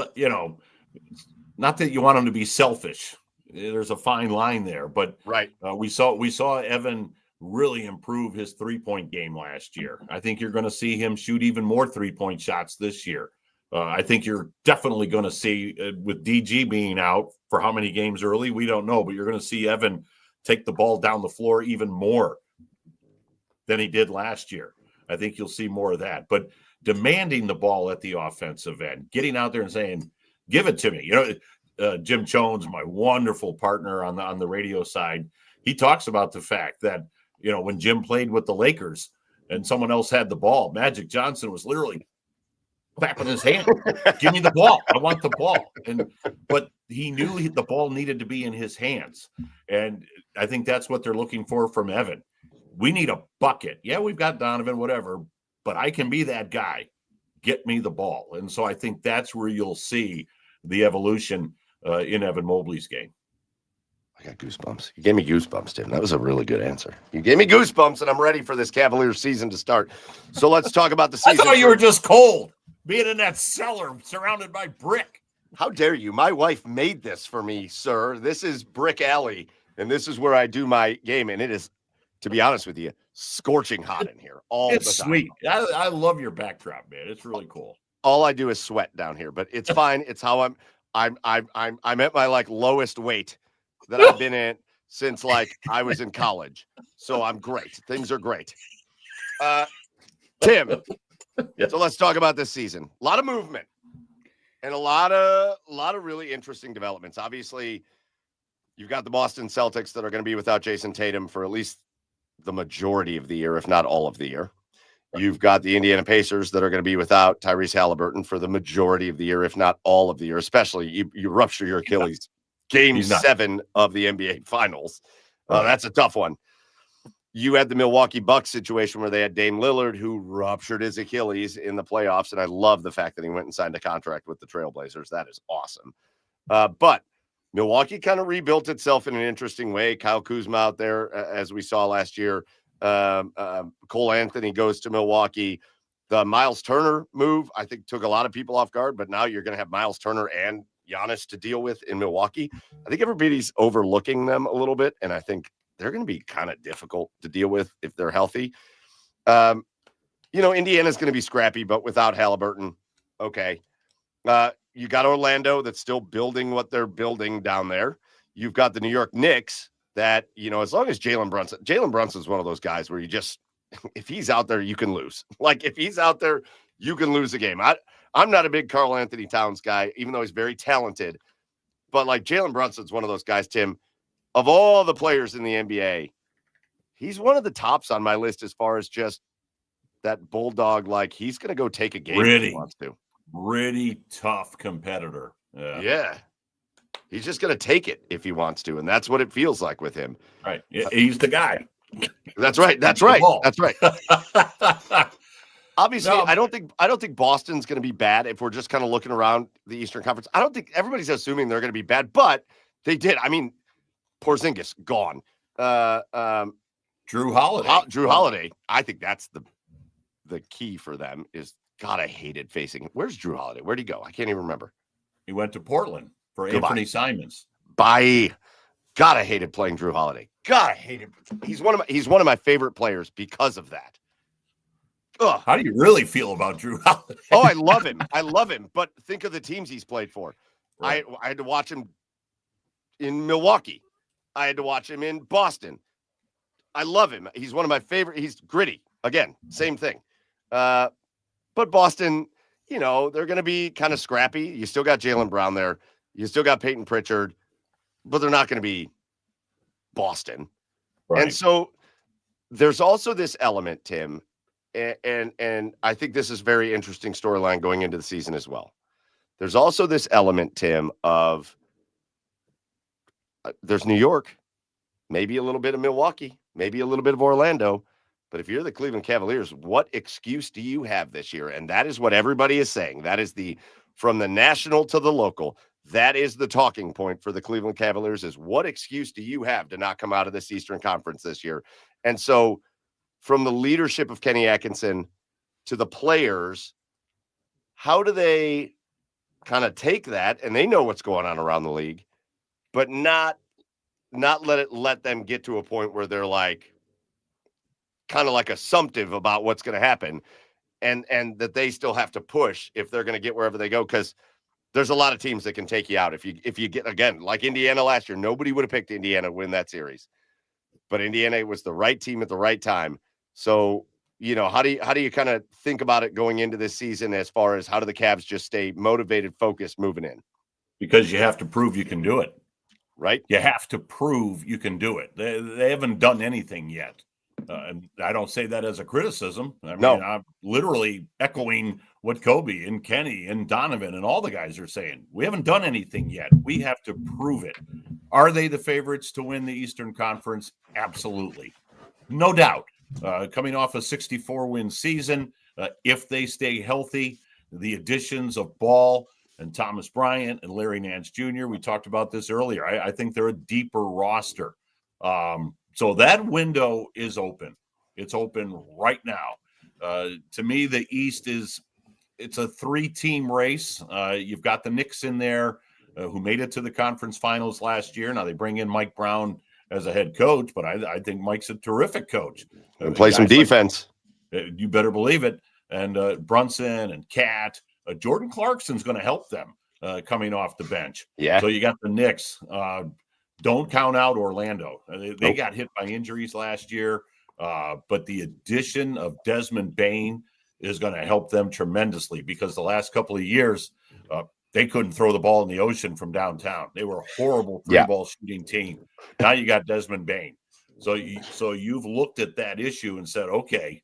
not that you want him to be selfish. There's a fine line there, but right. We saw Evan really improve his 3-point game last year. I think you're going to see him shoot even more 3-point shots this year. I think you're definitely going to see, with DG being out for how many games early, we don't know, but you're going to see Evan take the ball down the floor even more than he did last year. I think you'll see more of that. But demanding the ball at the offensive end, getting out there and saying, give it to me. Jim Jones, my wonderful partner on the radio side, he talks about the fact that, when Jim played with the Lakers and someone else had the ball, Magic Johnson was literally clapping his hand. Give me the ball. I want the ball. But he knew the ball needed to be in his hands. And I think that's what they're looking for from Evan. We need a bucket. Yeah, we've got Donovan, whatever, but I can be that guy. Get me the ball. And so I think that's where you'll see the evolution in Evan Mobley's game. I got goosebumps. You gave me goosebumps, Tim. That was a really good answer. You gave me goosebumps, and I'm ready for this Cavaliers season to start. So let's talk about the season. I thought you were just cold, being in that cellar surrounded by brick. How dare you? My wife made this for me, sir. This is Brick Alley, and this is where I do my game, and it is, to be honest with you, scorching hot in here all the time. It's sweet. I love your backdrop, man. It's really cool. All I do is sweat down here, but it's fine. It's how I'm at my lowest weight that I've been in since I was in college. So I'm great. Things are great. Tim. Yeah. So let's talk about this season. A lot of movement and a lot of really interesting developments. Obviously, you've got the Boston Celtics that are going to be without Jason Tatum for at least the majority of the year, if not all of the year. You've got the Indiana Pacers that are going to be without Tyrese Halliburton for the majority of the year, if not all of the year, especially you rupture your Achilles. Game 7 of the NBA Finals. That's a tough one. You had the Milwaukee Bucks situation where they had Dame Lillard, who ruptured his Achilles in the playoffs, and I love the fact that he went and signed a contract with the Trailblazers. That is awesome. But Milwaukee kind of rebuilt itself in an interesting way. Kyle Kuzma out there, as we saw last year. Cole Anthony goes to Milwaukee. The Miles Turner move, I think, took a lot of people off guard, but now you're going to have Miles Turner and Giannis to deal with in Milwaukee. I think everybody's overlooking them a little bit, and I think they're going to be kind of difficult to deal with if they're healthy. Indiana's going to be scrappy, but without Halliburton, okay. You got Orlando that's still building what they're building down there. You've got the New York Knicks that, as long as Jalen Brunson's one of those guys where you just, if he's out there, you can lose. If he's out there, you can lose a game. I'm not a big Karl Anthony Towns guy, even though he's very talented. But Jalen Brunson's one of those guys, Tim, of all the players in the NBA, he's one of the tops on my list as far as just that bulldog. He's going to go take a game if he wants to. Really tough competitor. Yeah. He's just going to take it if he wants to, and that's what it feels like with him. Right. He's the guy. That's right. That's right. That's right. Obviously, No. I don't think Boston's going to be bad if we're just kind of looking around the Eastern Conference. I don't think everybody's assuming they're going to be bad, but they did. I mean, Porzingis gone. Drew Holiday. Drew Holiday. I think that's the key for them is, God, I hated facing. Where's Drew Holiday? Where'd he go? I can't even remember. He went to Portland for Goodbye. Anthony Simons. Bye. God, I hated playing Drew Holiday. God, I hate him. He's one of my favorite players because of that. Ugh. How do you really feel about Drew Holiday? Oh, I love him. I love him. But think of the teams he's played for. Right. I had to watch him in Milwaukee. I had to watch him in Boston. I love him. He's one of my favorite. He's gritty. Again, same thing. But Boston, they're going to be kind of scrappy. You still got Jaylen Brown there. You still got Peyton Pritchard, but they're not going to be Boston. Right. And so there's also this element, Tim, and I think this is a very interesting storyline going into the season as well. There's also this element, Tim, of there's New York, maybe a little bit of Milwaukee, maybe a little bit of Orlando. But if you're the Cleveland Cavaliers, what excuse do you have this year? And that is what everybody is saying. That is from the national to the local. That is the talking point for the Cleveland Cavaliers is what excuse do you have to not come out of this Eastern Conference this year? And so from the leadership of Kenny Atkinson to the players, how do they kind of take that? And they know what's going on around the league, but not let them get to a point where they're like kind of like assumptive about what's going to happen and that they still have to push if they're going to get wherever they go. Cause there's a lot of teams that can take you out. If you get, again, like Indiana last year, nobody would have picked Indiana to win that series, but Indiana was the right team at the right time. So, how do you kind of think about it going into this season as far as how do the Cavs just stay motivated, focused, moving in? Because you have to prove you can do it. Right? You have to prove you can do it. They haven't done anything yet. And I don't say that as a criticism. I mean, I'm literally echoing what Kobe and Kenny and Donovan and all the guys are saying. We haven't done anything yet. We have to prove it. Are they the favorites to win the Eastern Conference? Absolutely. No doubt. Coming off a 64-win season, if they stay healthy, the additions of Ball and Thomas Bryant and Larry Nance Jr., we talked about this earlier. I think they're a deeper roster. So that window is open. It's open right now. To me, the East it's a 3-team race. You've got the Knicks in there who made it to the conference finals last year. Now they bring in Mike Brown as a head coach, but I think Mike's a terrific coach. And play some defense. You better believe it. And Brunson and Cat, Jordan Clarkson's going to help them coming off the bench. Yeah. So you got the Knicks. Don't count out Orlando. They got hit by injuries last year, but the addition of Desmond Bane is going to help them tremendously because the last couple of years they couldn't throw the ball in the ocean from downtown. They were a horrible three-ball shooting team. Now you got Desmond Bane. So you've looked at that issue and said, okay,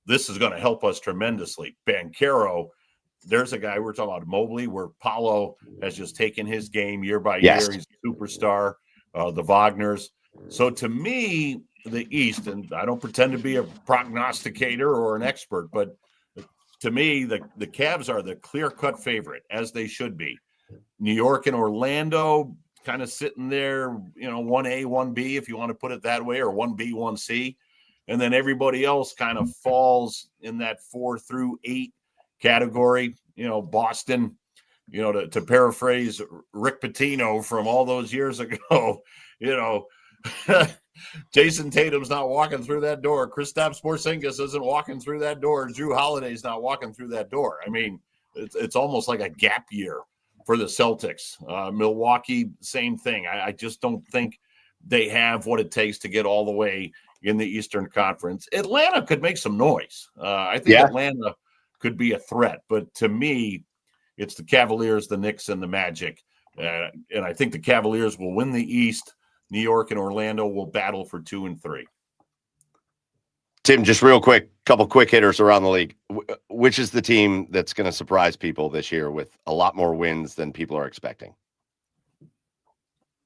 this is going to help us tremendously. Banchero, there's a guy we're talking about, Mobley, where Paolo has just taken his game year by year. He's a superstar, the Wagners. So to me, the East, and I don't pretend to be a prognosticator or an expert, but to me, the Cavs are the clear-cut favorite, as they should be. New York and Orlando kind of sitting there, 1A, 1B, if you want to put it that way, or 1B, 1C. And then everybody else kind of falls in that 4 through 8 category. Boston, to paraphrase Rick Pitino from all those years ago, Jason Tatum's not walking through that door. Kristaps Porzingis isn't walking through that door. Drew Holiday's not walking through that door. I mean, it's almost like a gap year for the Celtics. Milwaukee, same thing. I just don't think they have what it takes to get all the way in the Eastern Conference. Atlanta could make some noise. I think Atlanta could be a threat. But to me, it's the Cavaliers, the Knicks, and the Magic. And I think the Cavaliers will win the East. New York and Orlando will battle for 2 and 3. Tim, just real quick, couple quick hitters around the league. Which is the team that's going to surprise people this year with a lot more wins than people are expecting?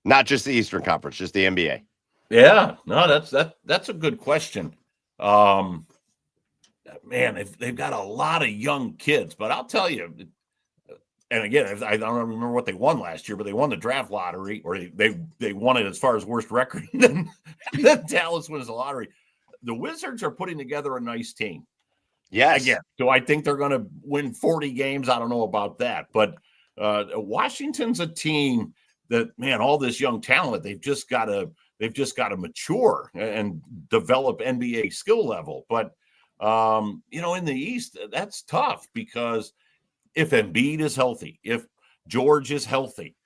Not just the Eastern Conference, just the NBA. Yeah, no, that's a good question. Man, they've got a lot of young kids, but I'll tell you, and again, I don't remember what they won last year, but they won the draft lottery, or they won it as far as worst record than Dallas wins the lottery. The Wizards are putting together a nice team. Yes. Again, do I think they're going to win 40 games? I don't know about that, but Washington's a team that, man, all this young talent, they've just got to mature and develop NBA skill level. But in the East, that's tough because if Embiid is healthy, if George is healthy,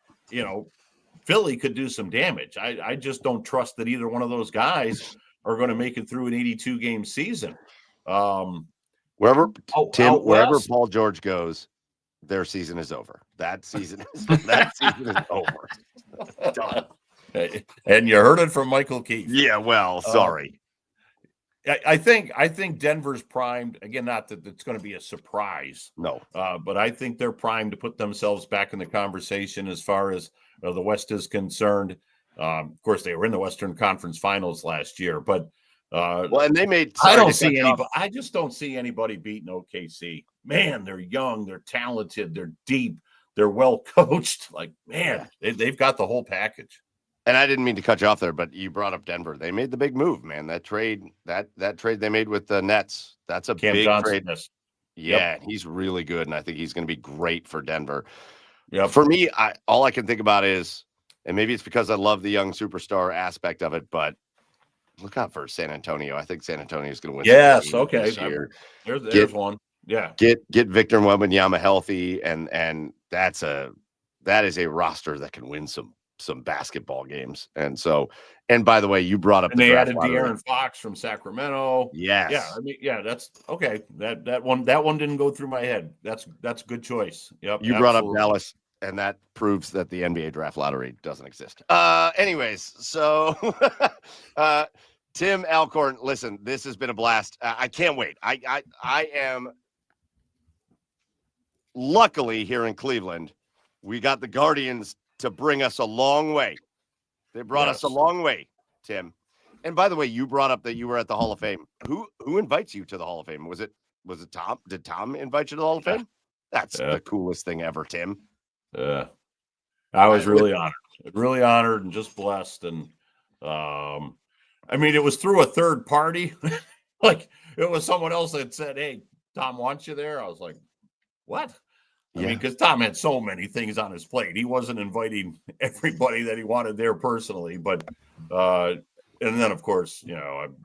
Philly could do some damage. I just don't trust that either one of those guys are going to make it through an 82-game season. Wherever Paul George goes, their season is over. That season is over. Done. And you heard it from Michael Keith. Yeah, well, sorry. I think Denver's primed. Again, not that it's going to be a surprise. No. But I think they're primed to put themselves back in the conversation as far as the West is concerned. Of course, they were in the Western Conference Finals last year, but and they made. I just don't see anybody beating OKC. Man, they're young, they're talented, they're deep, they're well coached. Like, man, they've got the whole package. And I didn't mean to cut you off there, but you brought up Denver. They made the big move, man. That trade they made with the Nets. That's a Cam big Johnson, trade. yes. Yeah, he's really good, and I think he's going to be great for Denver. Yeah. For me, all I can think about is, and maybe it's because I love the young superstar aspect of it, but look out for San Antonio. I think San Antonio is going to win. Yes, okay. This year. There's one. Yeah. Get Victor Wembanyama healthy, and that is a roster that can win some basketball games. And by the way, you brought up they added De'Aaron Fox from Sacramento. Yes. Yeah. I mean, yeah, that's okay. That one didn't go through my head. That's a good choice. Yep. You brought up Dallas, and that proves that the NBA draft lottery doesn't exist. Anyways, so Tim Alcorn, listen, this has been a blast. I can't wait. I am luckily here in Cleveland. We got the Guardians to bring us a long way. They brought us a long way, Tim. And by the way, you brought up that you were at the Hall of Fame. Who invites you to the Hall of Fame? Was it Tom? Did Tom invite you to the Hall of Fame? That's the coolest thing ever, Tim. I was really honored and just blessed. And I mean, it was through a third party. Like, it was someone else that said, "Hey, Tom wants you there." I was like, "What?" I mean, because Tom had so many things on his plate. He wasn't inviting everybody that he wanted there personally. But, and then, of course,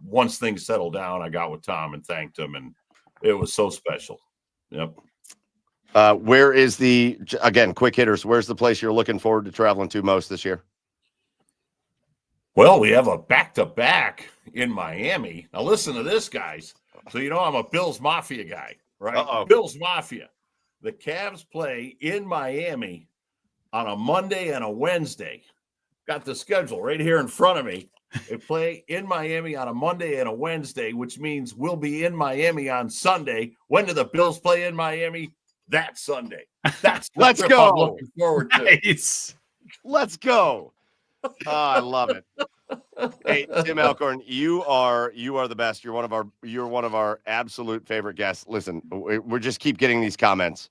once things settled down, I got with Tom and thanked him. And it was so special. Yep. Where is again, quick hitters, where's the place you're looking forward to traveling to most this year? Well, we have a back-to-back in Miami. Now, listen to this, guys. So, I'm a Bills Mafia guy, right? Uh-oh. Bills Mafia. The Cavs play in Miami on a Monday and a Wednesday. Got the schedule right here in front of me. They play in Miami on a Monday and a Wednesday, which means we'll be in Miami on Sunday. When do the Bills play in Miami? That Sunday. That's the Let's trip go. I'm looking forward to. Nice. Let's go. Oh, I love it. Hey, Tim Alcorn, you are the best. You're one of our absolute favorite guests. Listen, we just keep getting these comments,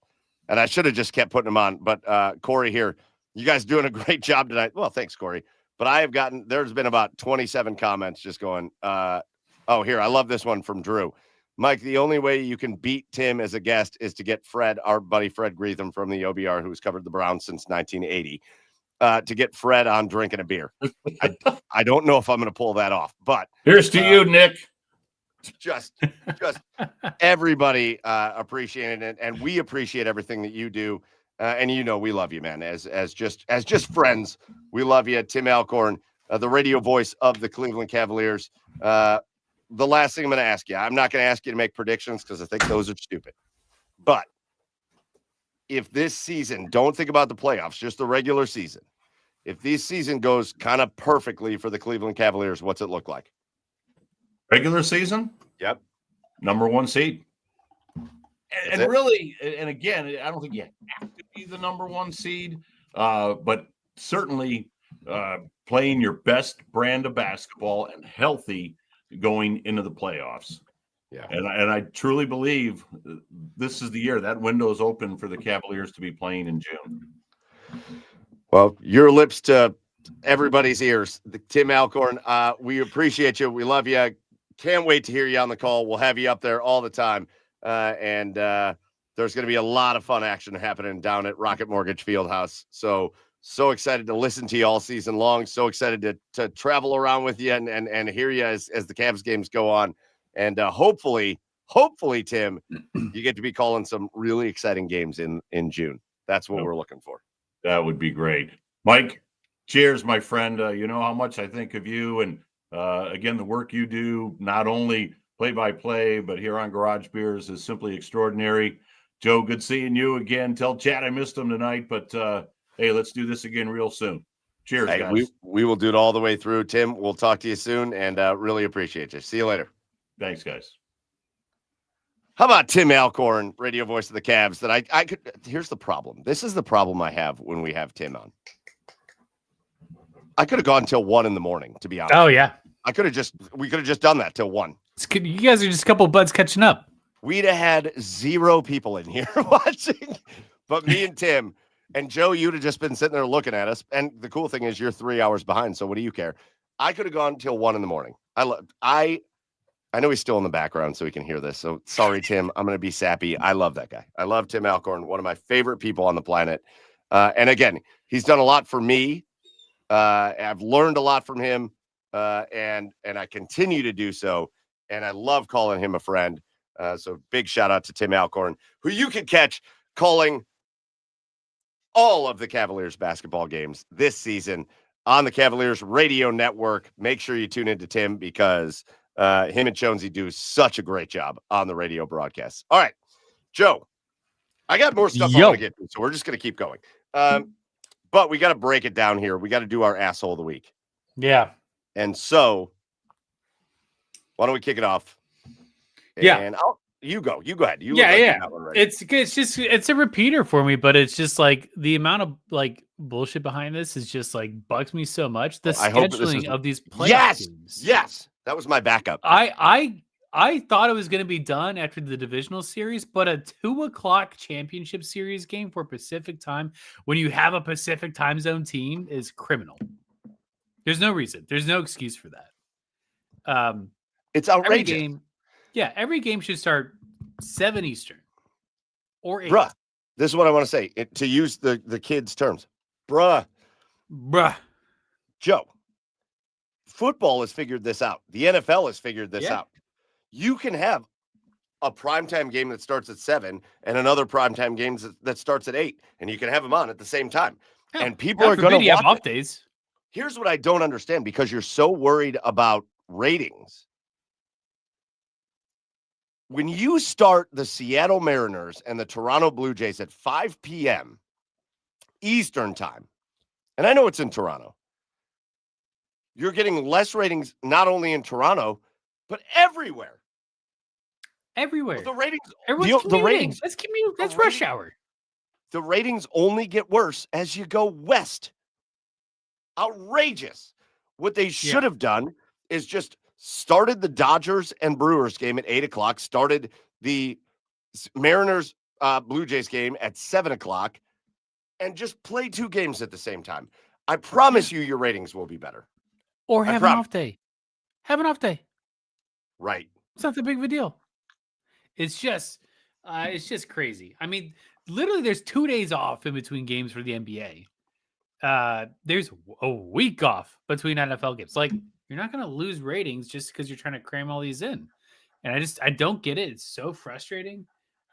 and I should have just kept putting them on. But Corey here, you guys doing a great job tonight. Well, thanks, Corey. But there's been about 27 comments just going, here, I love this one from Drew. Mike, the only way you can beat Tim as a guest is to get Fred, our buddy Fred Greetham from the OBR, who's covered the Browns since 1980, to get Fred on drinking a beer. I don't know if I'm going to pull that off, but here's to you, Nick. Just everybody appreciated it, and we appreciate everything that you do. And we love you, man. As just friends, we love you. Tim Alcorn, the radio voice of the Cleveland Cavaliers. The last thing I'm going to ask you, I'm not going to ask you to make predictions because I think those are stupid. But if this season, don't think about the playoffs, just the regular season. If this season goes kind of perfectly for the Cleveland Cavaliers, what's it look like? Regular season? Yep. Number 1 seed. And it. really, and again, I don't think you have to be the number 1 seed, but certainly playing your best brand of basketball and healthy going into the playoffs. Yeah. And I truly believe this is the year that window is open for the Cavaliers to be playing in June. Well, your lips to everybody's ears. Tim Alcorn, we appreciate you. We love you. Can't wait to hear you on the call. We'll have you up there all the time. And there's going to be a lot of fun action happening down at Rocket Mortgage Fieldhouse. So excited to listen to you all season long. So excited to travel around with you and hear you as the Cavs games go on. And hopefully, Tim, you get to be calling some really exciting games in June. That's what we're looking for. That would be great. Mike, cheers, my friend. You know how much I think of you. And again, the work you do, not only play-by-play, but here on Garage Beers is simply extraordinary. Joe, good seeing you again. Tell Chad I missed him tonight, but hey, let's do this again real soon. Cheers, guys. We will do it all the way through, Tim. We'll talk to you soon, and really appreciate you. See you later. Thanks, guys. How about Tim Alcorn, radio voice of the Cavs? That I could. Here's the problem. This is the problem I have when we have Tim on. I could have gone till 1 a.m, to be honest. Oh yeah. We could have just done that till 1. You guys are just a couple of buds catching up. We'd have had 0 people in here watching, but me and Tim and Joe, you'd have just been sitting there looking at us. And the cool thing is you're 3 hours behind. So what do you care? I could have gone till 1 a.m. I know he's still in the background so he can hear this. So sorry, Tim. I'm going to be sappy. I love that guy. I love Tim Alcorn, one of my favorite people on the planet. And again, he's done a lot for me. I've learned a lot from him, and I continue to do so. And I love calling him a friend. So big shout out to Tim Alcorn, who you can catch calling all of the Cavaliers basketball games this season on the Cavaliers radio network. Make sure you tune into Tim because him and Jonesy do such a great job on the radio broadcasts. All right, Joe, I got more stuff I want to get to, so we're just going to keep going. But we got to break it down here. We got to do our asshole of the week. Yeah. And so why don't we kick it off? Yeah. And you go ahead. Yeah. That one right. It's a repeater for me, but it's just like the amount of like bullshit behind this is just like bugs me so much. The scheduling of these playoff games. Yes. That was my backup. I thought it was going to be done after the divisional series, but a 2:00 championship series game for Pacific time when you have a Pacific time zone team is criminal. There's no reason. There's no excuse for that. It's outrageous. Every game should start 7 Eastern or 8. Bruh, this is what I want to say. To use the kids' terms. Bruh. Joe, football has figured this out. The NFL has figured this out. You can have a primetime game that starts at 7 and another primetime game that starts at 8, and you can have them on at the same time. Yeah, and people are going to have off days. Here's what I don't understand, because you're so worried about ratings. When you start the Seattle Mariners and the Toronto Blue Jays at 5 p.m. Eastern time, and I know it's in Toronto, you're getting less ratings not only in Toronto, but everywhere. Everywhere. The ratings. The ratings. Let's commute. That's rush hour. The ratings only get worse as you go west. Outrageous. What they should have done is just started the Dodgers and Brewers game at 8:00, started the Mariners Blue Jays game at 7:00, and just play 2 games at the same time. I promise you your ratings will be better. Or have an off day. Have an off day. Right. It's not that big of a deal. It's just crazy. I mean, literally there's 2 days off in between games for the NBA. There's a week off between NFL games. Like, you're not going to lose ratings just because you're trying to cram all these in. And I don't get it. It's so frustrating.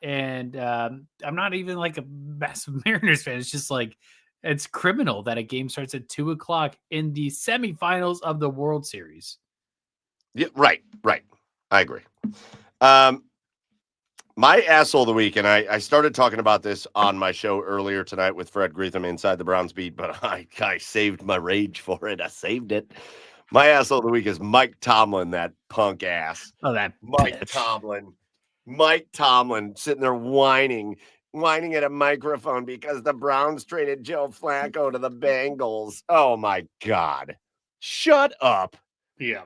And I'm not even like a massive Mariners fan. It's just like, it's criminal that a game starts at 2:00 in the semifinals of the World Series. Yeah, right. I agree. My asshole of the week, and I started talking about this on my show earlier tonight with Fred Greetham inside the Browns beat, but I saved my rage for it. I saved it. My asshole of the week is Mike Tomlin, that punk ass. Oh, that Mike bitch. Tomlin. Mike Tomlin sitting there whining at a microphone because the Browns traded Joe Flacco to the Bengals. Oh, my God. Shut up. Yeah.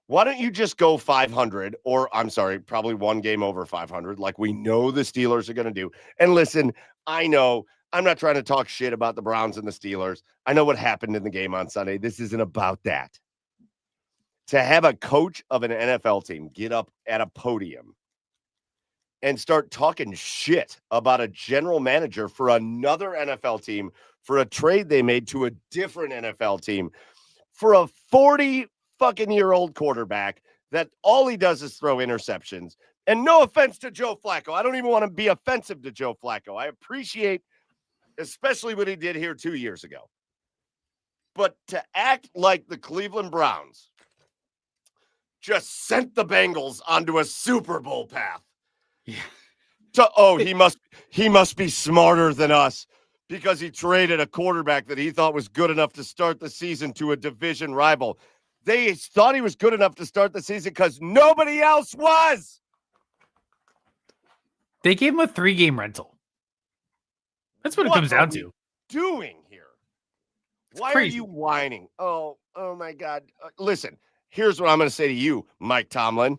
Why don't you just go 500 or, I'm sorry, probably one game over 500 like we know the Steelers are going to do. And listen, I know I'm not trying to talk shit about the Browns and the Steelers. I know what happened in the game on Sunday. This isn't about that. To have a coach of an NFL team get up at a podium and start talking shit about a general manager for another NFL team for a trade they made to a different NFL team for a 40 fucking year old quarterback that all he does is throw interceptions. And no offense to Joe Flacco. I don't even want to be offensive to Joe Flacco. I appreciate especially what he did here 2 years ago. But to act like the Cleveland Browns just sent the Bengals onto a Super Bowl path. Yeah. He must be smarter than us because he traded a quarterback that he thought was good enough to start the season to a division rival. They thought he was good enough to start the season because nobody else was. They gave him a 3-game rental. That's what it comes down to. Doing here? Why crazy. are you whining? Oh my God. Listen, here's what I'm going to say to you, Mike Tomlin,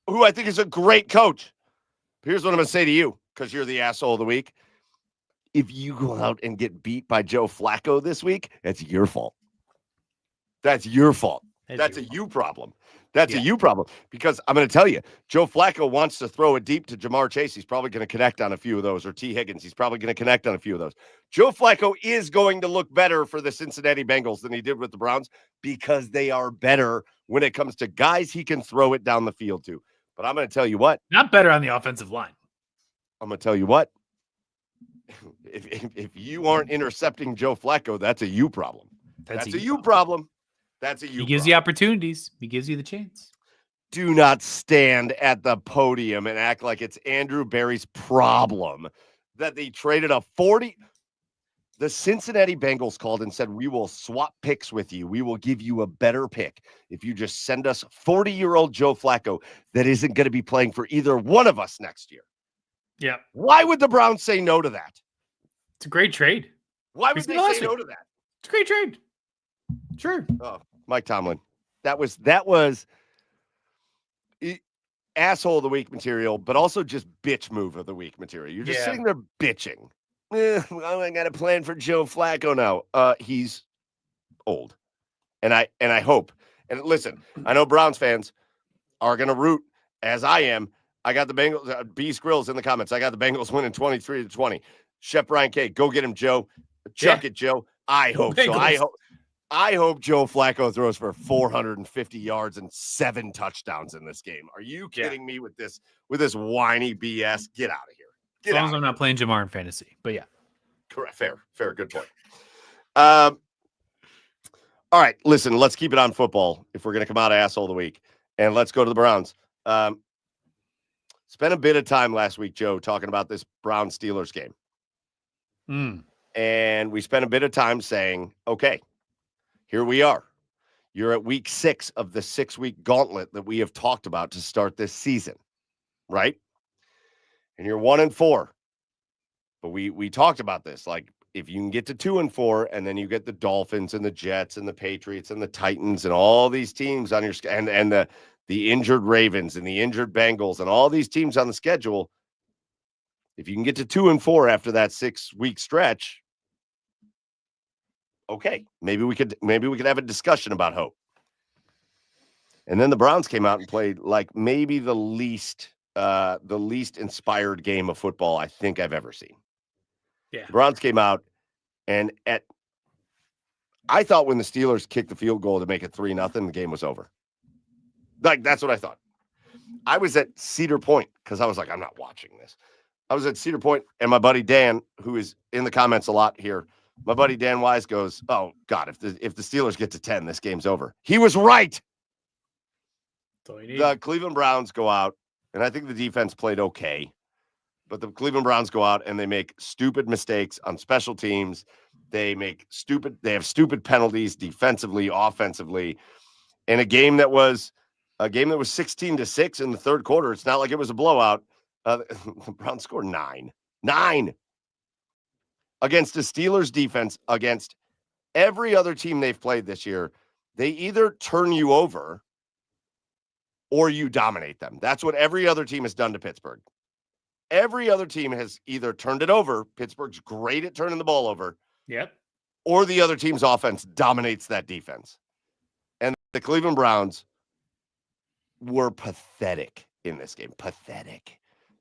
who I think is a great coach. Here's what I'm going to say to you, because you're the asshole of the week. If you go out and get beat by Joe Flacco this week, that's your fault. That's your fault. That's a you problem. That's a you problem. Because I'm going to tell you, Joe Flacco wants to throw it deep to Jamar Chase. He's probably going to connect on a few of those, or T. Higgins. He's probably going to connect on a few of those. Joe Flacco is going to look better for the Cincinnati Bengals than he did with the Browns because they are better when it comes to guys he can throw it down the field to. But I'm going to tell you what. Not better on the offensive line. I'm going to tell you what. If you aren't intercepting Joe Flacco, that's a you problem. That's a you problem. That's a you. He gives you opportunities. He gives you the chance. Do not stand at the podium and act like it's Andrew Berry's problem that they traded a 40. The Cincinnati Bengals called and said, we will swap picks with you. We will give you a better pick if you just send us 40-year-old Joe Flacco that isn't going to be playing for either one of us next year. Yeah. Why would the Browns say no to that? It's a great trade. Why would they say no to that? It's a great trade. Sure. Oh, Mike Tomlin. That was asshole of the week material, but also just bitch move of the week material. You're just sitting there bitching. I got a plan for Joe Flacco now. He's old. And I hope. And listen, I know Browns fans are going to root, as I am. I got the Bengals. B Skrills in the comments. I got the Bengals winning 23-20. Chef Brian K, go get him, Joe. Chuck it, Joe. I hope so. I hope Joe Flacco throws for 450 yards and 7 touchdowns in this game. Are you kidding me with this whiny BS? Get out of here. As long as I'm not playing Jamar in fantasy. But yeah. Correct. Fair. Good point. All right. Listen, let's keep it on football if we're going to come out asshole of the week. And let's go to the Browns. Spent a bit of time last week, Joe, talking about this Browns-Steelers game. And we spent a bit of time saying, okay, here we are. You're at week 6 of the 6-week gauntlet that we have talked about to start this season, right? And you're 1-4. But we talked about this. Like, if you can get to 2-4, and then you get the Dolphins and the Jets and the Patriots and the Titans and all these teams on your and the injured Ravens and the injured Bengals and all these teams on the schedule, if you can get to 2-4 after that 6-week stretch, okay, maybe we could have a discussion about hope. And then the Browns came out and played like maybe the least inspired game of football I think I've ever seen. Yeah. The Browns came out and I thought when the Steelers kicked the field goal to make it 3-0, the game was over. Like, that's what I thought. I was at Cedar Point because I was like, I'm not watching this. I was at Cedar Point, and my buddy Dan, who is in the comments a lot here, my buddy Dan Wise goes, oh, God, if the Steelers get to 10, this game's over. He was right. The Cleveland Browns go out, and I think the defense played okay. But the Cleveland Browns go out, and they make stupid mistakes on special teams. They have stupid penalties defensively, offensively. in a game that was 16-6 in the third quarter. It's not like it was a blowout. The Browns scored 9 against the Steelers defense. Against every other team they've played this year, they either turn you over or you dominate them. That's what every other team has done to Pittsburgh. Every other team has either turned it over. Pittsburgh's great at turning the ball over. Yep. Or the other team's offense dominates that defense. And the Cleveland Browns were pathetic in this game. Pathetic.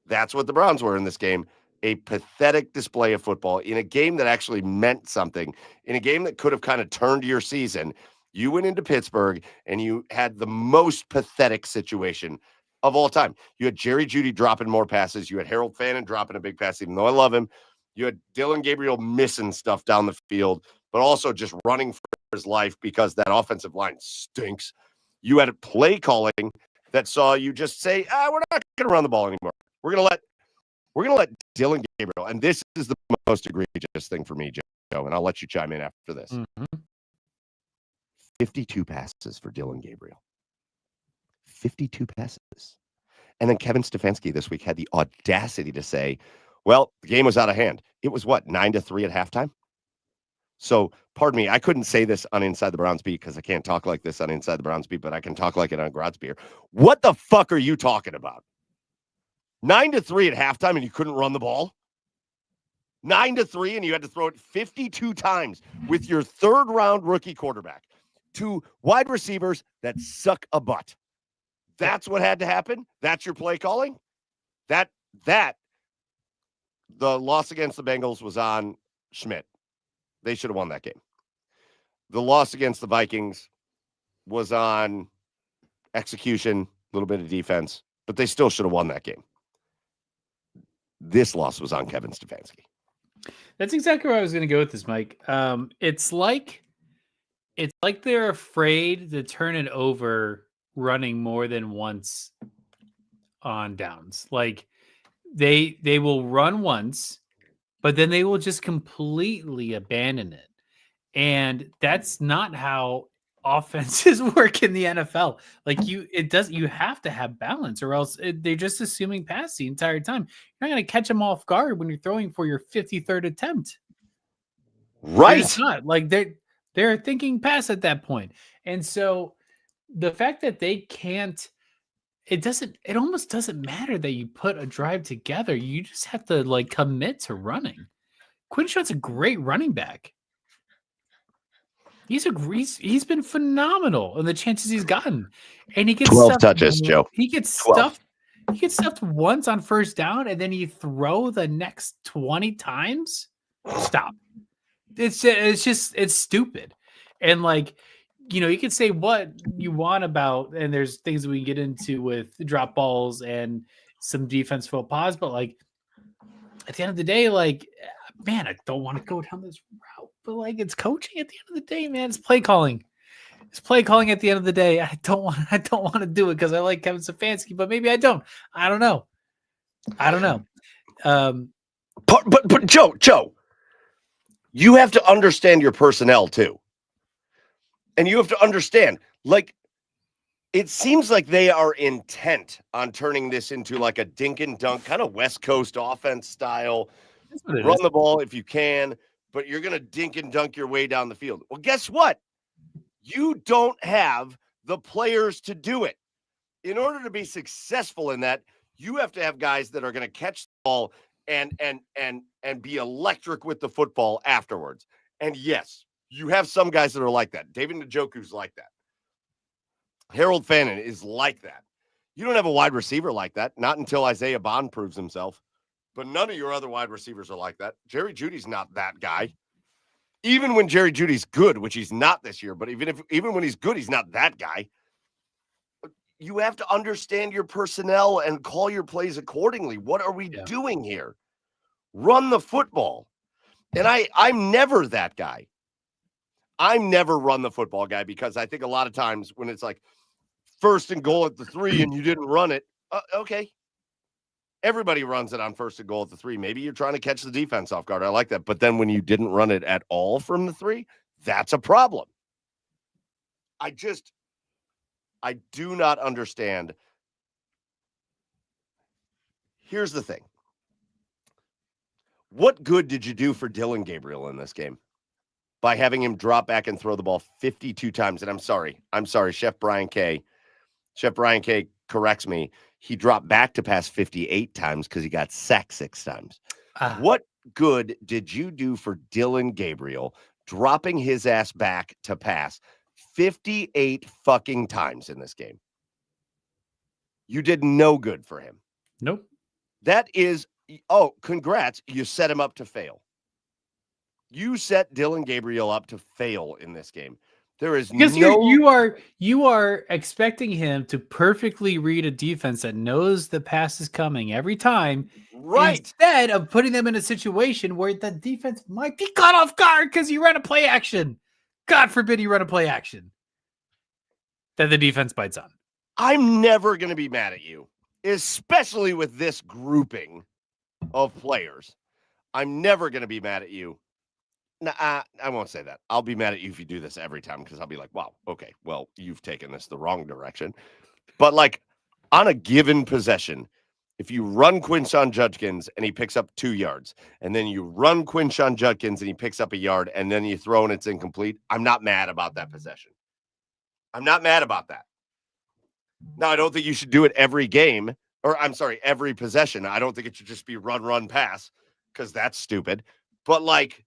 That's what the Browns were in this game. A pathetic display of football in a game that actually meant something, in a game that could have kind of turned your season. You went into Pittsburgh and you had the most pathetic situation of all time. You had Jerry Jeudy dropping more passes. You had Harold Fannin dropping a big pass, even though I love him. You had Dylan Gabriel missing stuff down the field, but also just running for his life because that offensive line stinks. You had a play calling that saw you just say, we're not going to run the ball anymore. We're going to let Dylan Gabriel, and this is the most egregious thing for me, Joe, and I'll let you chime in after this. 52 passes for Dylan Gabriel. 52 passes. And then Kevin Stefanski this week had the audacity to say, well, the game was out of hand. It was what, 9-3 at halftime? So, pardon me, I couldn't say this on Inside the Browns Beat because I can't talk like this on Inside the Browns Beat, but I can talk like it on Grod's Beer. What the fuck are you talking about? 9-3 at halftime and you couldn't run the ball? 9-3 and you had to throw it 52 times with your third-round rookie quarterback to wide receivers that suck a butt. That's what had to happen? That's your play calling? The loss against the Bengals was on Schmidt. They should have won that game. The loss against the Vikings was on execution, a little bit of defense, but they still should have won that game. This loss was on Kevin Stefanski. That's exactly where I was going to go with this, Mike. It's like they're afraid to turn it over running more than once on downs. Like they will run once, but then they will just completely abandon it. And that's not how offenses work in the NFL. Like you have to have balance, or else they're just assuming pass the entire time. You're not going to catch them off guard when you're throwing for your 53rd attempt. Right. It's not like they're thinking pass at that point. And so the fact that they can't, it almost doesn't matter that you put a drive together. You just have to like commit to running. Quinshot's a great running back. He's been phenomenal in the chances he's gotten. And he gets 12 touches, Joe. He gets 12. stuffed once on first down, and then you throw the next 20 times. Stop. It's stupid. And like, you can say what you want about, and there's things we can get into with drop balls and some defense faux pas, but like at the end of the day, like, man, I don't want to go down this route, but like it's coaching at the end of the day, man. It's play calling. It's play calling at the end of the day. I don't want to do it because I like Kevin Stefanski, but maybe I don't. I don't know. But Joe, you have to understand your personnel too. And you have to understand, like, it seems like they are intent on turning this into like a dink and dunk kind of West Coast offense style. Run the ball if you can, but you're going to dink and dunk your way down the field. Well, guess what? You don't have the players to do it. In order to be successful in that, you have to have guys that are going to catch the ball and be electric with the football afterwards. And yes, you have some guys that are like that. David Njoku's like that. Harold Fannin is like that. You don't have a wide receiver like that, not until Isaiah Bond proves himself. But none of your other wide receivers are like that. Jerry Jeudy's not that guy. Even when Jerry Jeudy's good, which he's not this year, but even when he's good, he's not that guy. You have to understand your personnel and call your plays accordingly. What are we doing here? Run the football. And I'm never that guy. I'm never run the football guy because I think a lot of times when it's like 1st and goal at the 3 and you didn't run it, okay. Everybody runs it on 1st and goal at the 3. Maybe you're trying to catch the defense off guard. I like that. But then when you didn't run it at all from the 3, that's a problem. I do not understand. Here's the thing. What good did you do for Dylan Gabriel in this game by having him drop back and throw the ball 52 times? And I'm sorry, Chef Brian K. Chef Brian K. corrects me. He dropped back to pass 58 times because he got sacked 6 times. What good did you do for Dylan Gabriel dropping his ass back to pass 58 fucking times in this game? You did no good for him. Nope. That is, oh, congrats. You set him up to fail. You set Dylan Gabriel up to fail in this game. There is because no... you are expecting him to perfectly read a defense that knows the pass is coming every time. Right. Instead of putting them in a situation where the defense might be caught off guard because you run a play action. God forbid you run a play action that the defense bites on. I'm never going to be mad at you, especially with this grouping of players. I'm never going to be mad at you. Nah, I won't say that. I'll be mad at you if you do this every time because I'll be like, wow, okay, well, you've taken this the wrong direction. But like on a given possession, if you run Quinshon Judkins and he picks up 2 yards, and then you run Quinshon Judkins and he picks up a yard, and then you throw and it's incomplete, I'm not mad about that possession. I'm not mad about that. Now, I don't think you should do it every game, or I'm sorry, every possession. I don't think it should just be run, pass, because that's stupid. But like,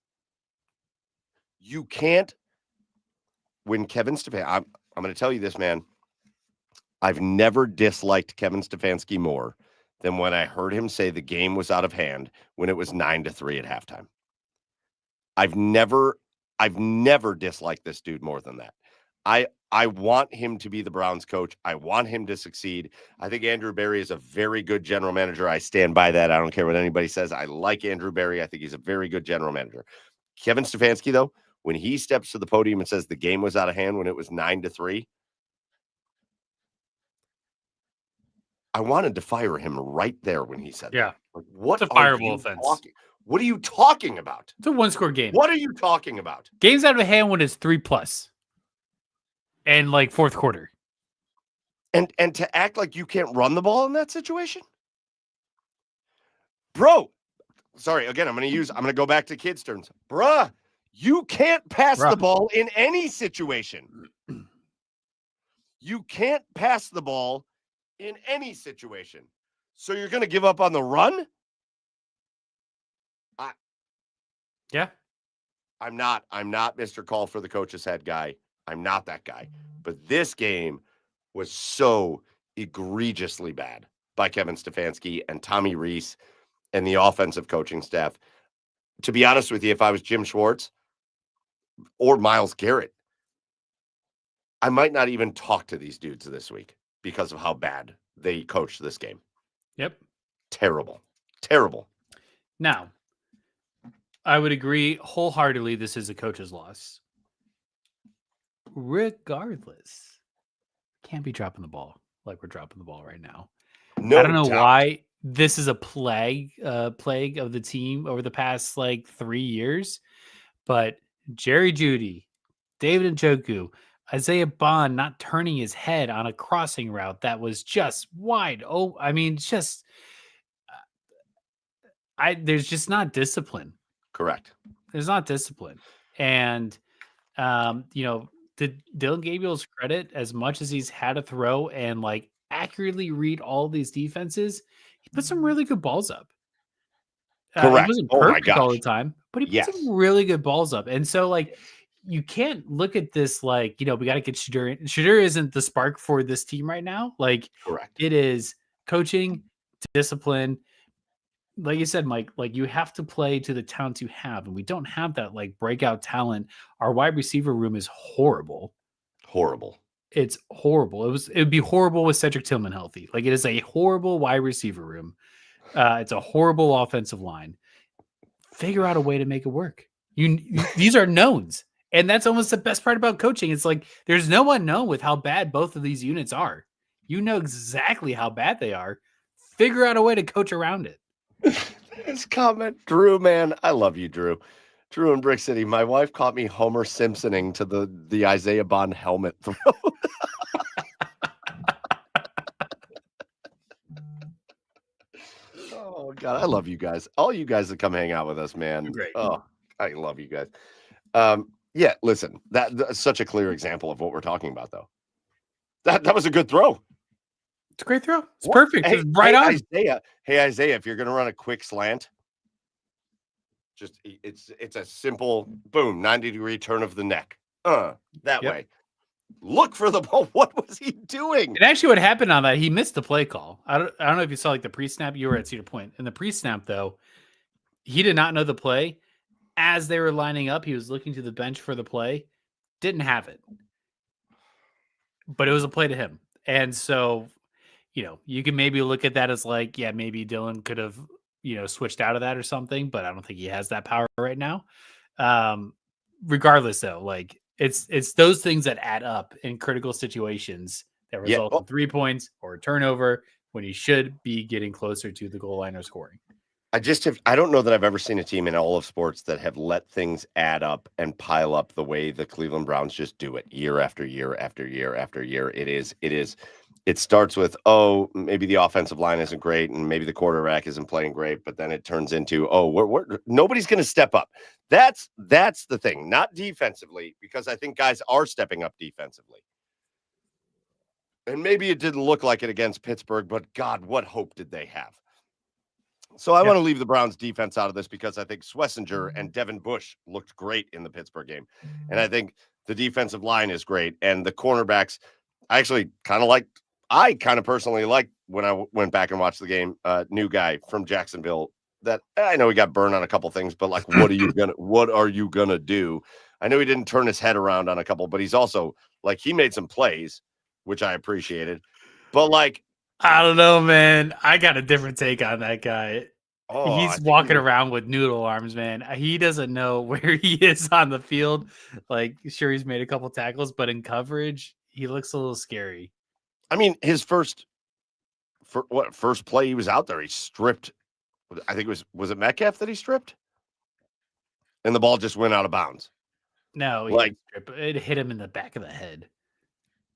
you can't when Kevin Stefanski, I'm going to tell you this, man. I've never disliked Kevin Stefanski more than when I heard him say the game was out of hand when it was 9-3 at halftime. I've never disliked this dude more than that. I want him to be the Browns coach. I want him to succeed. I think Andrew Berry is a very good general manager. I stand by that. I don't care what anybody says. I like Andrew Berry. I think he's a very good general manager. Kevin Stefanski, though, when he steps to the podium and says the game was out of hand when it was 9-3, I wanted to fire him right there when he said that. Like, what it's a fireable offense. What are you talking about? It's a 1-score game. What are you talking about? Game's out of hand when it's 3+ and like fourth quarter. And to act like you can't run the ball in that situation? Bro, sorry, again, I'm going to go back to kids' terms. Bruh, you can't pass the ball in any situation. You can't pass the ball in any situation. So you're going to give up on the run? Yeah. I'm not Mr. Call for the coach's head guy. I'm not that guy. But this game was so egregiously bad by Kevin Stefanski and Tommy Rees and the offensive coaching staff. To be honest with you, if I was Jim Schwartz or Myles Garrett, I might not even talk to these dudes this week because of how bad they coached this game. Yep. Terrible. Now, I would agree wholeheartedly this is a coach's loss. Regardless, can't be dropping the ball like we're dropping the ball right now. No, I don't know why this is a plague of the team over the past like 3 years, but Jerry Jeudy, David Njoku, Isaiah Bond not turning his head on a crossing route that was just wide. Oh, I mean, just there's just not discipline. Correct. There's not discipline, and to Dylan Gabriel's credit, as much as he's had to throw and like accurately read all these defenses, he put some really good balls up. Correct. He wasn't perfect all the time, but he put Yes. some really good balls up. And so, like, you can't look at this like, we got to get Shedeur in. Shedeur isn't the spark for this team right now. Like, Correct. It is coaching, discipline. Like you said, Mike, like you have to play to the talent you have, and we don't have that like breakout talent. Our wide receiver room is horrible. Horrible. It's horrible. It would be horrible with Cedric Tillman healthy. Like, it is a horrible wide receiver room. It's a horrible offensive line. Figure out a way to make it work. These are knowns, and that's almost the best part about coaching. It's like there's no unknown with how bad both of these units are. You know exactly how bad they are. Figure out a way to coach around it. This comment, Drew, man, I love you, Drew. Drew in Brick City. My wife caught me Homer Simpsoning to the Isaiah Bond helmet throw. God, I love you guys. All you guys that come hang out with us, man. Great. Oh, I love you guys. Yeah, listen, that's such a clear example of what we're talking about, though. That was a good throw. It's a great throw. It's perfect. Hey, It's right on. Isaiah. Hey, Isaiah, if you're going to run a quick slant, just it's a simple boom, 90-degree turn of the neck. That way. Look for the ball. What was he doing? And actually, what happened on that, he missed the play call. I don't know if you saw like the pre-snap. You were at Cedar Point. In the pre-snap, though, he did not know the play. As they were lining up, he was looking to the bench for the play. Didn't have it. But it was a play to him. And so, you can maybe look at that as like, yeah, maybe Dylan could have, switched out of that or something, but I don't think he has that power right now. Regardless, though, like it's those things that add up in critical situations that result in 3 points or a turnover when you should be getting closer to the goal line or scoring. I don't know that I've ever seen a team in all of sports that have let things add up and pile up the way the Cleveland Browns just do it year after year after year after year. It starts with, maybe the offensive line isn't great and maybe the quarterback isn't playing great, but then it turns into, nobody's going to step up. That's the thing, not defensively, because I think guys are stepping up defensively. And maybe it didn't look like it against Pittsburgh, but God, what hope did they have? So I want to leave the Browns defense out of this because I think Schlesinger and Devin Bush looked great in the Pittsburgh game. And I think the defensive line is great. And the cornerbacks, I kind of personally liked when I went back and watched the game, new guy from Jacksonville that I know he got burned on a couple things, but like, what are you going to do? I know he didn't turn his head around on a couple, but he's also like, he made some plays, which I appreciated, but like, I don't know, man. I got a different take on that guy. He's walking around with noodle arms, man. He doesn't know where he is on the field. Like, sure, he's made a couple tackles, but in coverage, he looks a little scary. I mean, his first play he was out there, he stripped. I think was it Metcalf that he stripped? And the ball just went out of bounds. No, it hit him in the back of the head.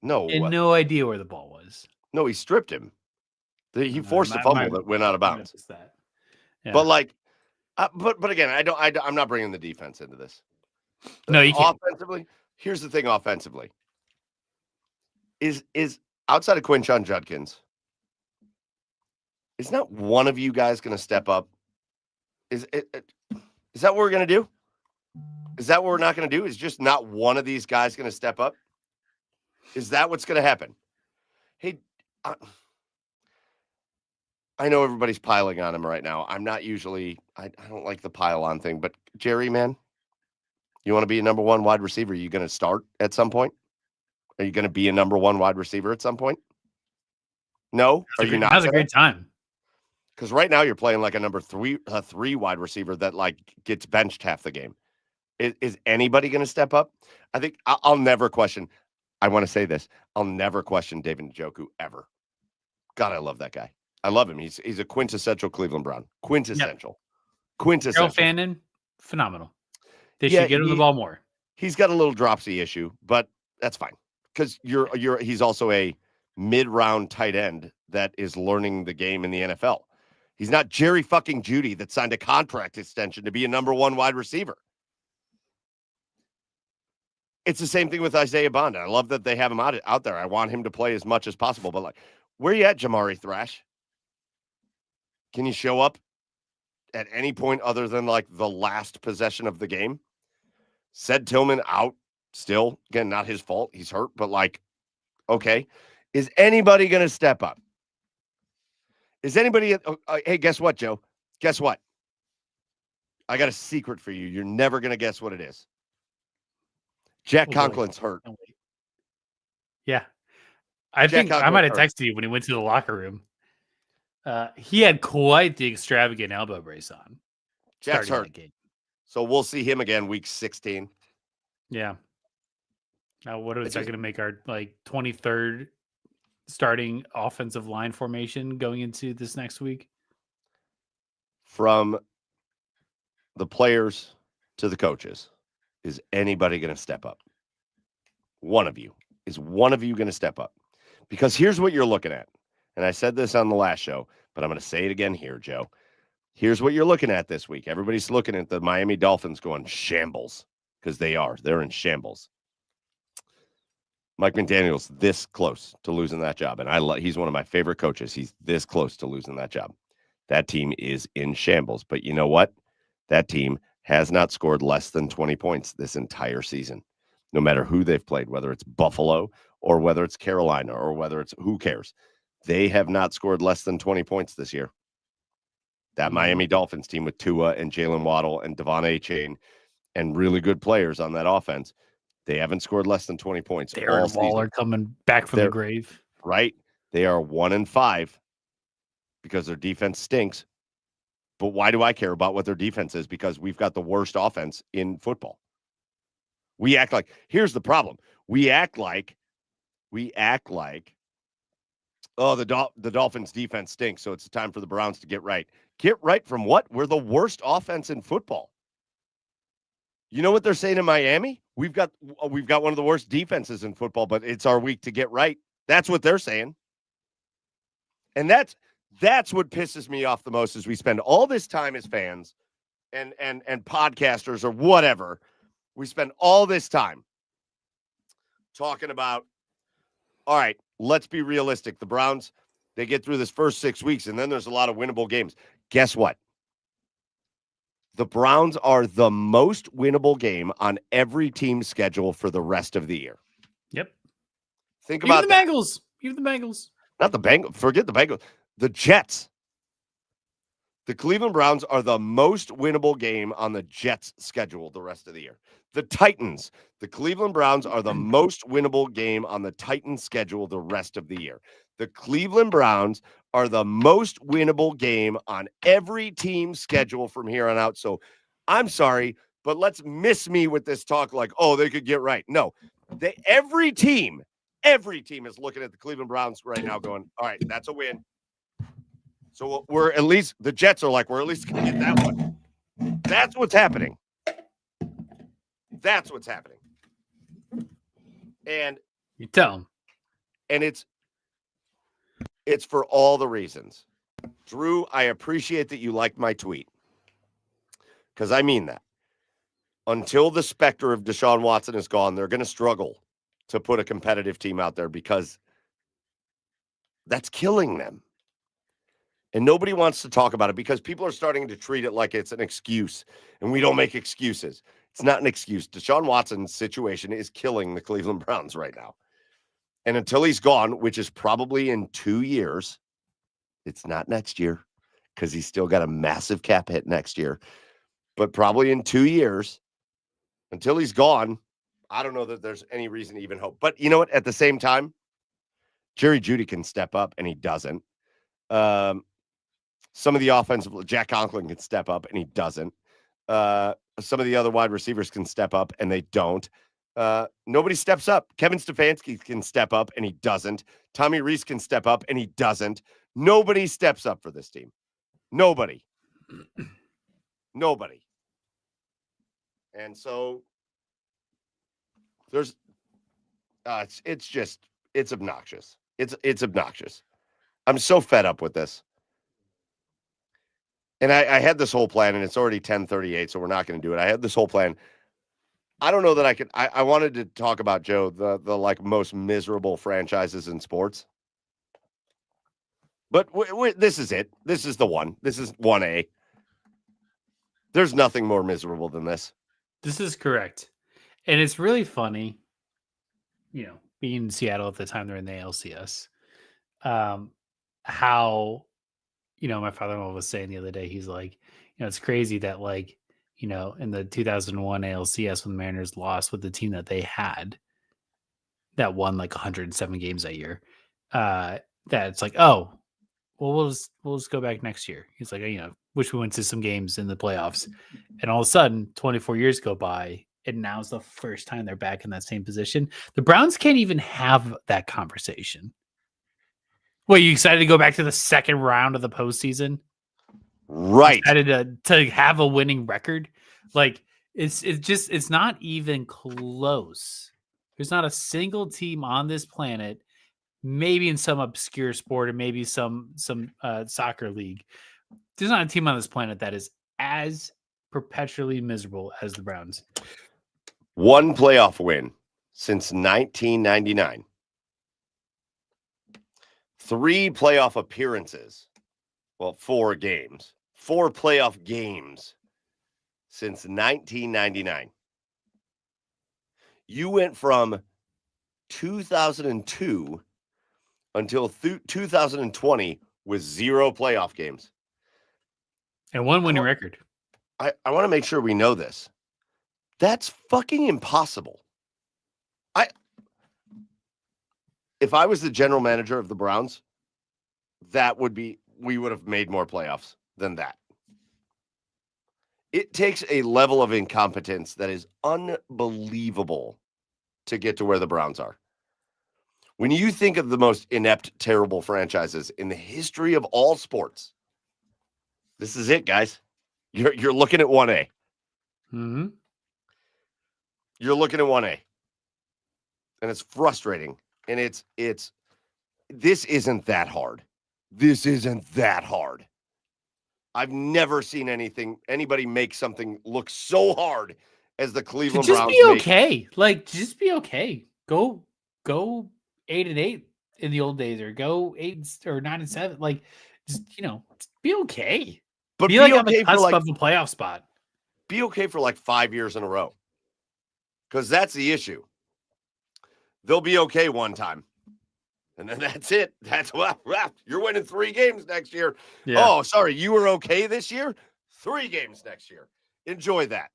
No, he had no idea where the ball was. No, he stripped him. He forced a fumble that went out of bounds. That. Yeah. But like, but again, I'm not bringing the defense into this. No, you can't. Offensively, here's the thing. Offensively, is outside of Quinshon Judkins, is not one of you guys going to step up? Is that what we're going to do? Is that what we're not going to do? Is just not one of these guys going to step up? Is that what's going to happen? Hey, I know everybody's piling on him right now. I'm not usually, I don't like the pile on thing, but Jerry, man, you want to be a number one wide receiver? Are you going to start at some point? Are you going to be a number one wide receiver at some point? No? Are you not? That's a great time. Because right now you're playing like a number three wide receiver that like gets benched half the game. Is anybody going to step up? I think I'll never question. I want to say this. I'll never question David Njoku ever. God, I love that guy. I love him. He's a quintessential Cleveland Brown. Quintessential. Yep. Quintessential. Daryl Fannin, phenomenal. They should get him the ball more. He's got a little dropsy issue, but that's fine. Because he's also a mid-round tight end that is learning the game in the NFL. He's not Jerry fucking Jeudy that signed a contract extension to be a number one wide receiver. It's the same thing with Isaiah Bond. I love that they have him out there. I want him to play as much as possible. But like, where you at, Jamari Thrash? Can you show up at any point other than like the last possession of the game? Said Tillman out still. Again, not his fault. He's hurt, but like, okay. Is anybody going to step up? Is anybody? Hey, guess what, Joe? Guess what? I got a secret for you. You're never going to guess what it is. Jack Conklin's hurt. Yeah. I think I might have texted you when he went to the locker room. He had quite the extravagant elbow brace on. Jack's hurt. So we'll see him again week 16. Yeah. Now, what is that going to make our like 23rd starting offensive line formation going into this next week? From the players to the coaches, is anybody going to step up? One of you. Is one of you going to step up? Because here's what you're looking at. And I said this on the last show, but I'm going to say it again here, Joe. Here's what you're looking at this week. Everybody's looking at the Miami Dolphins going shambles because they are. They're in shambles. Mike McDaniel's this close to losing that job, and he's one of my favorite coaches. He's this close to losing that job. That team is in shambles, but you know what? That team has not scored less than 20 points this entire season, no matter who they've played, whether it's Buffalo or whether it's Carolina or whether it's who cares. They have not scored less than 20 points this year. That Miami Dolphins team with Tua and Jalen Waddle and Devon Achane and really good players on that offense, they haven't scored less than 20 points. Darren Waller coming back from the grave. Right. They are 1-5 because their defense stinks. But why do I care about what their defense is? Because we've got the worst offense in football. We act like, here's the problem. We act like, oh, the Dolphins defense stinks, so it's time for the Browns to get right. Get right from what? We're the worst offense in football. You know what they're saying in Miami? We've got one of the worst defenses in football, but it's our week to get right. That's what they're saying. And that's what pisses me off the most is we spend all this time as fans and podcasters or whatever. We spend all this time talking about, all right, let's be realistic. The Browns, they get through this first 6 weeks, and then there's a lot of winnable games. Guess what? The Browns are the most winnable game on every team's schedule for the rest of the year. Yep. Think about the Bengals. Even the Bengals. Not the Bengals. Forget the Bengals. The Jets. The Cleveland Browns are the most winnable game on the Jets' schedule the rest of the year. The Titans. The Cleveland Browns are the most winnable game on the Titans' schedule the rest of the year. The Cleveland Browns are the most winnable game on every team's schedule from here on out. So I'm sorry, but let's miss me with this talk like, oh, they could get right. No, every team is looking at the Cleveland Browns right now going, all right, that's a win. So we're at least, the Jets are like, we're at least going to get that one. That's what's happening. That's what's happening. And you tell them. And it's for all the reasons. Drew, I appreciate that you liked my tweet. Because I mean that. Until the specter of Deshaun Watson is gone, they're going to struggle to put a competitive team out there because that's killing them. And nobody wants to talk about it because people are starting to treat it like it's an excuse. And we don't make excuses. It's not an excuse. Deshaun Watson's situation is killing the Cleveland Browns right now. And until he's gone, which is probably in 2 years, it's not next year because he's still got a massive cap hit next year. But probably in 2 years, until he's gone, I don't know that there's any reason to even hope. But you know what? At the same time, Jerry Jeudy can step up, and he doesn't. Some of the offensive, Jack Conklin can step up, and he doesn't. Some of the other wide receivers can step up, and they don't. Nobody steps up. Kevin Stefanski can step up, and he doesn't. Tommy Reese can step up, and he doesn't. Nobody steps up for this team. Nobody. Nobody. And so there's it's obnoxious. It's obnoxious. I'm so fed up with this. And I had this whole plan, and it's already 10:38, so we're not going to do it. I had this whole plan. I don't know that I could. I wanted to talk about, Joe, the like most miserable franchises in sports. But this is it. This is the one. This is 1A. There's nothing more miserable than this. This is correct. And it's really funny, being in Seattle at the time they're in the ALCS, how, my father-in-law was saying the other day, he's like, it's crazy that in the 2001 ALCS when the Mariners lost with the team that they had that won 107 games that year, that it's like, oh, well, we'll just go back next year. He's like, wish we went to some games in the playoffs. And all of a sudden, 24 years go by, and now's the first time they're back in that same position. The Browns can't even have that conversation. Well, you excited to go back to the second round of the postseason? Right. Excited to have a winning record? It's not even close. There's not a single team on this planet, maybe in some obscure sport and maybe some soccer league, There's not a team on this planet that is as perpetually miserable as the Browns. One playoff win since 1999. 3 playoff appearances. Well, 4 games. 4 playoff games since 1999. You went from 2002 until 2020 with 0 playoff games. And 1 winning record. I want to make sure we know this. That's fucking impossible. If I was the general manager of the Browns, we would have made more playoffs than that. It takes a level of incompetence that is unbelievable to get to where the Browns are. When you think of the most inept, terrible franchises in the history of all sports, this is it, guys. You're looking at 1A. Mm-hmm. You're looking at 1A. And it's frustrating. And this isn't that hard. This isn't that hard. I've never seen anybody make something look so hard as the Cleveland Browns. Just be okay. Just be okay. Go 8-8 in the old days, or go 8 or 9-7. Just be okay. But be like okay on the cusp of the playoff spot. Be okay for 5 years in a row. Because that's the issue. They'll be okay one time. And then that's it. That's you're winning 3 games next year. Yeah. Oh, sorry. You were okay this year? 3 games next year. Enjoy that.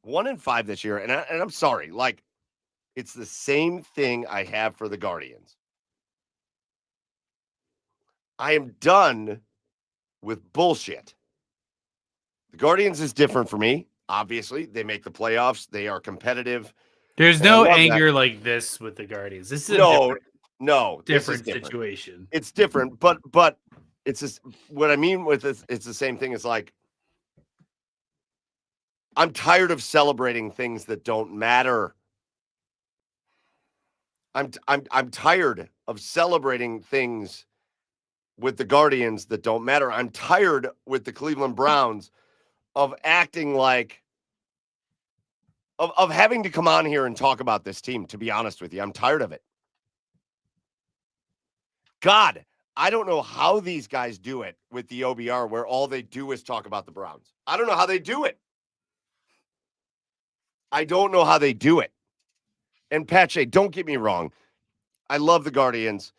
1-5 this year. And I'm sorry. It's the same thing I have for the Guardians. I am done with bullshit. The Guardians is different for me. Obviously, they make the playoffs. They are competitive. There's no anger like this with the Guardians. This is different situation. It's different, but it's just what I mean with this. It's the same thing. It's I'm tired of celebrating things that don't matter. I'm tired of celebrating things with the Guardians that don't matter. I'm tired with the Cleveland Browns of acting like of having to come on here and talk about this team, to be honest with you. I'm tired of it. God, I don't know how these guys do it with the OBR where all they do is talk about the Browns. I don't know how they do it. I don't know how they do it. And Pache, don't get me wrong. I love the Guardians.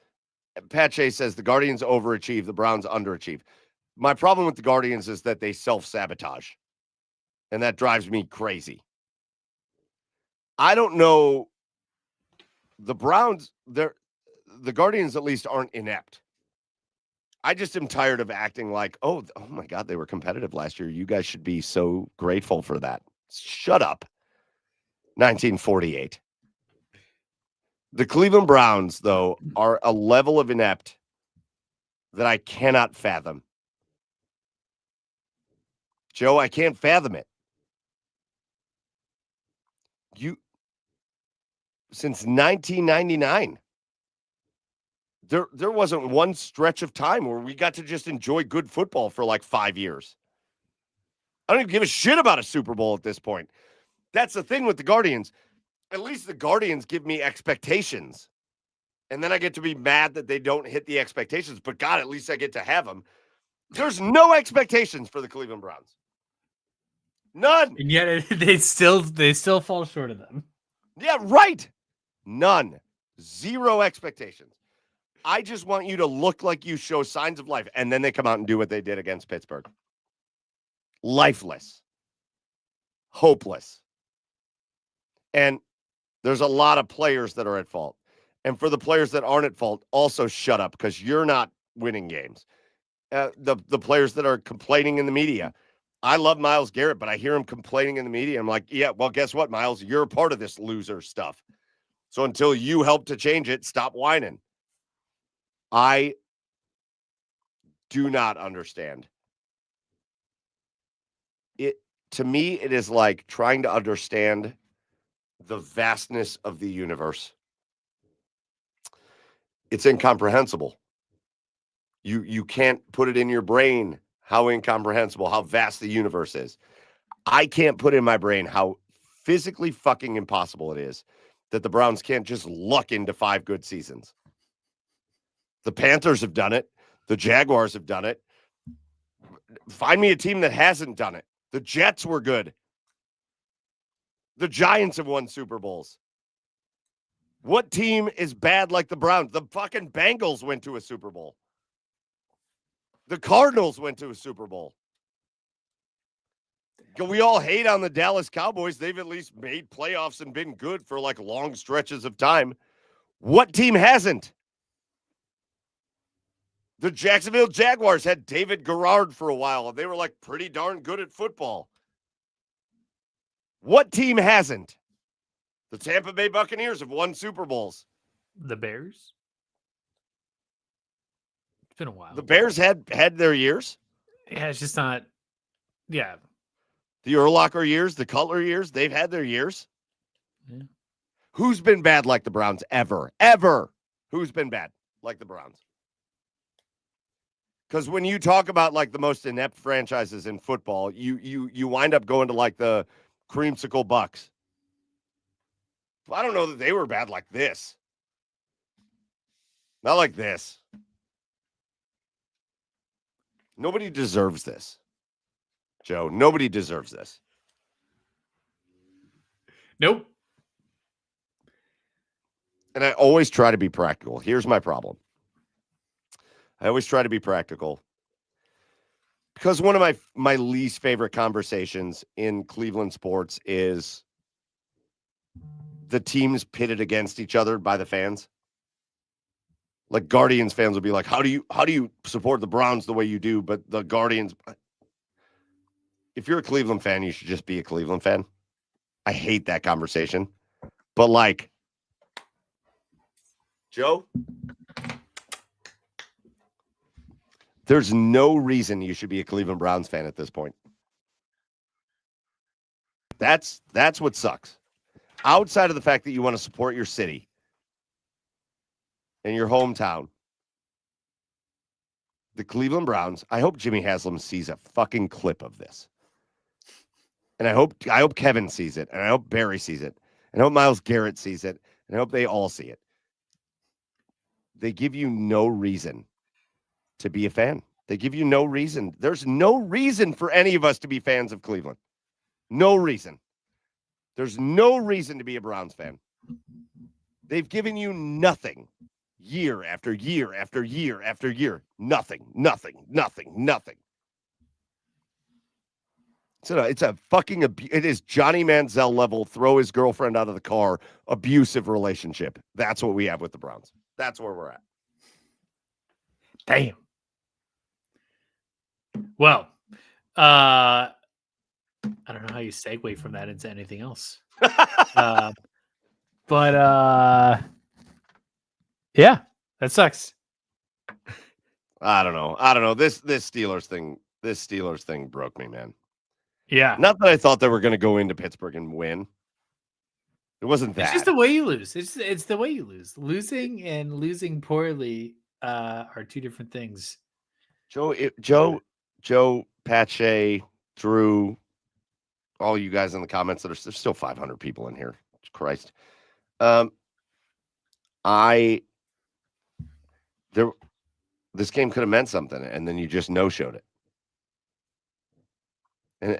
Pache says the Guardians overachieve, the Browns underachieve. My problem with the Guardians is that they self-sabotage. And that drives me crazy. I don't know. The Browns, the Guardians at least aren't inept. I just am tired of acting like, oh my God, they were competitive last year. You guys should be so grateful for that. Shut up. 1948. The Cleveland Browns, though, are a level of inept that I cannot fathom. Joe, I can't fathom it. Since 1999, there wasn't one stretch of time where we got to just enjoy good football for 5 years. I don't even give a shit about a Super Bowl at this point. That's the thing with the Guardians. At least the Guardians give me expectations. And then I get to be mad that they don't hit the expectations. But God, at least I get to have them. There's no expectations for the Cleveland Browns. None. And yet they still fall short of them. Yeah, right. None. 0 expectations. I just want you to look like you show signs of life. And then they come out and do what they did against Pittsburgh. Lifeless. Hopeless. And there's a lot of players that are at fault. And for the players that aren't at fault, also shut up because you're not winning games. The players that are complaining in the media. I love Myles Garrett, but I hear him complaining in the media. I'm like, yeah, well, guess what, Myles? You're a part of this loser stuff. So until you help to change it, stop whining. I do not understand. To me, it is like trying to understand the vastness of the universe. It's incomprehensible. You can't put it in your brain how incomprehensible, how vast the universe is. I can't put in my brain how physically fucking impossible it is that the Browns can't just luck into 5 good seasons. The Panthers have done it. The Jaguars have done it. Find me a team that hasn't done it. The Jets were good. The Giants have won Super Bowls. What team is bad like the Browns? The fucking Bengals went to a Super Bowl. The Cardinals went to a Super Bowl. We all hate on the Dallas Cowboys. They've at least made playoffs and been good for like long stretches of time. What team hasn't? The Jacksonville Jaguars had David Garrard for a while, and they were like pretty darn good at football. What team hasn't? The Tampa Bay Buccaneers have won Super Bowls. The Bears? It's been a while. The Bears had their years. Yeah, it's just not. Yeah. The Urlacher years, the Cutler years, they've had their years. Yeah. Who's been bad like the Browns ever? Ever? Who's been bad like the Browns? Because when you talk about like the most inept franchises in football, you wind up going to like the creamsicle Bucks. I don't know that they were bad like this. Not like this. Nobody deserves this, Joe. Nobody deserves this. Nope. And I always try to be practical. Here's my problem. I always try to be practical because one of my least favorite conversations in Cleveland sports is the teams pitted against each other by the fans. Like Guardians fans will be like, how do you support the Browns the way you do? But the Guardians, if you're a Cleveland fan, you should just be a Cleveland fan. I hate that conversation. But like, Joe, there's no reason you should be a Cleveland Browns fan at this point. That's what sucks. Outside of the fact that you want to support your city and your hometown, the Cleveland Browns, I hope Jimmy Haslam sees a fucking clip of this. And I hope Kevin sees it, and I hope Barry sees it, and I hope Myles Garrett sees it, and I hope they all see it. They give you no reason to be a fan. They give you no reason. There's no reason for any of us to be fans of Cleveland. No reason. There's no reason to be a Browns fan. They've given you nothing year after year after year after year. Nothing. It's a fucking, it is Johnny Manziel level, throw his girlfriend out of the car, abusive relationship. That's what we have with the Browns. That's where we're at. Damn. Well, I don't know how you segue from that into anything else. But yeah, that sucks. I don't know. This Steelers thing broke me, man. Yeah. Not that I thought they were going to go into Pittsburgh and win. It wasn't that. It's just the way you lose. It's the way you lose. Losing and losing poorly are two different things. Joe, Pache, Drew, all you guys in the comments there's still 500 people in here. Christ. This game could have meant something, and then you just no-showed it.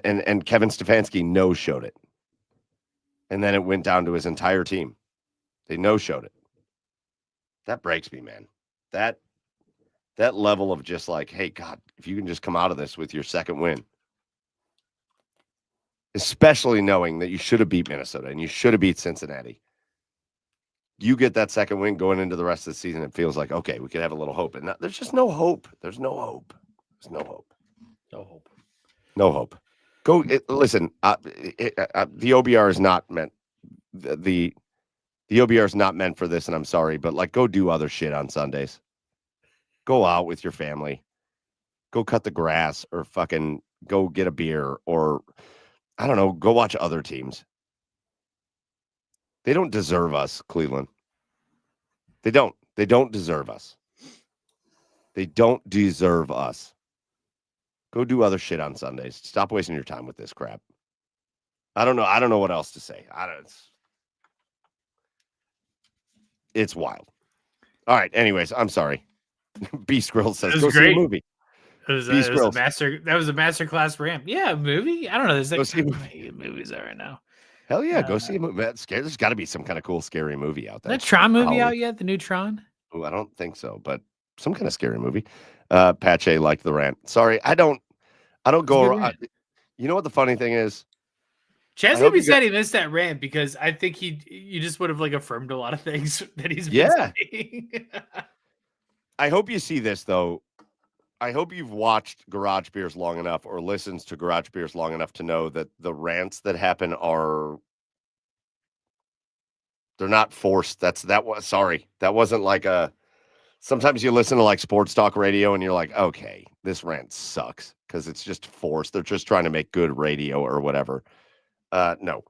And Kevin Stefanski no-showed it. And then it went down to his entire team. They no-showed it. That breaks me, man. That level of just like, hey, God, if you can just come out of this with your second win. Especially knowing that you should have beat Minnesota and you should have beat Cincinnati. You get that second win going into the rest of the season, it feels like, okay, we could have a little hope. And there's just no hope. There's no hope. There's no hope. No hope. No hope. Listen, the OBR is not meant, the OBR is not meant for this, and I'm sorry, but like, go do other shit on Sundays. Go out with your family. Go cut the grass or fucking go get a beer or, I don't know, go watch other teams. They don't deserve us, Cleveland. They don't. They don't deserve us. They don't deserve us. Go do other shit on Sundays. Stop wasting your time with this crap. I don't know. I don't know what else to say. It's wild. All right. Anyways, I'm sorry. Beast Grill says, go see a movie. It was a master class ramp. Yeah, a movie? I don't know. There's like movies out right now. Hell yeah, go see a movie. There's got to be some kind of cool, scary movie out there. That Tron movie out yet? The new Tron? Oh, I don't think so, but some kind of scary movie. Pache liked the rant. Sorry, I don't go around. You know what the funny thing is? Chaz maybe said he missed that rant because I think you just would have like affirmed a lot of things that he's been saying. I hope you see this though. I hope you've watched Garage Beers long enough or listens to Garage Beers long enough to know that the rants that happen they're not forced. That wasn't like sometimes you listen to like sports talk radio and you're like, okay, this rant sucks because it's just forced. They're just trying to make good radio or whatever. Nope.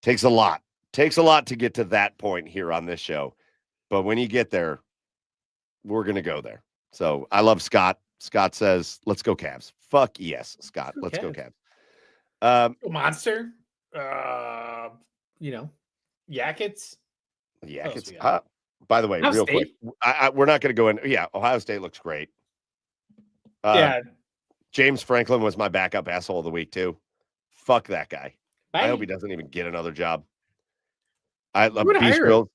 Takes a lot to get to that point here on this show. But when you get there, we're going to go there. So I love Scott. Scott says, let's go Cavs. Fuck yes, Scott. Let's go Cavs. Monster. Yakets. By the way, Ohio real State. quick, we're not going to go in. Yeah, Ohio State looks great. James Franklin was my backup asshole of the week, too. Fuck that guy. Bye. I hope he doesn't even get another job. I love Beast Grill.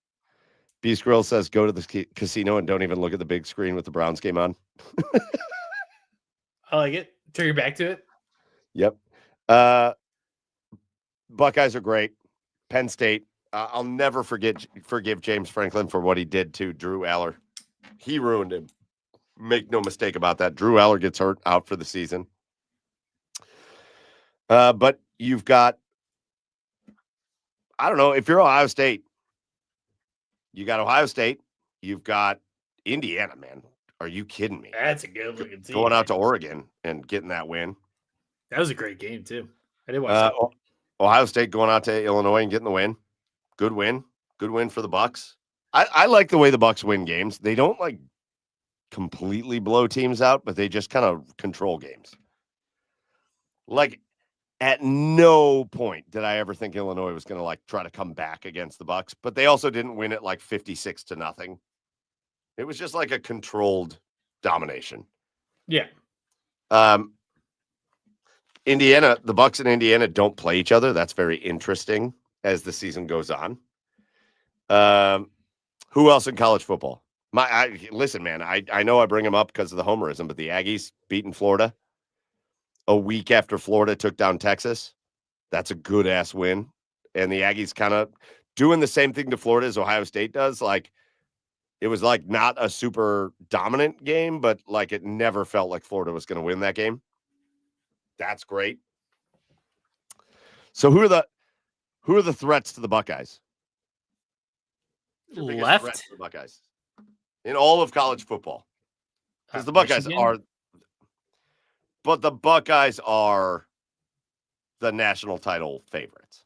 Beast Grill says, go to the casino and don't even look at the big screen with the Browns game on. I like it. Turn your back to it. Yep. Buckeyes are great. Penn State. I'll never forgive James Franklin for what he did to Drew Aller. He ruined him. Make no mistake about that. Drew Aller gets hurt out for the season. But you've got, I don't know, if you're Ohio State, you got Ohio State, you've got Indiana, man. Are you kidding me? That's a good looking team. Going out to Oregon and getting that win. That was a great game, too. I did watch that. Ohio State going out to Illinois and getting the win. Good win. Good win for the Bucks. I like the way the Bucks win games. They don't like completely blow teams out, but they just kind of control games. Like at no point did I ever think Illinois was going to like try to come back against the Bucks, but they also didn't win it like 56-0. It was just like a controlled domination. Yeah. Indiana, the Bucks and Indiana don't play each other. That's very interesting as the season goes on. Who else in college football? Listen, man, I know I bring them up because of the homerism, but the Aggies beating Florida a week after Florida took down Texas. That's a good ass win. And the Aggies kind of doing the same thing to Florida as Ohio State does. Like it was like not a super dominant game, but like it never felt like Florida was going to win that game. That's great. So who are the threats to the Buckeyes? Left threat to the Buckeyes in all of college football. Because the Buckeyes are the national title favorites.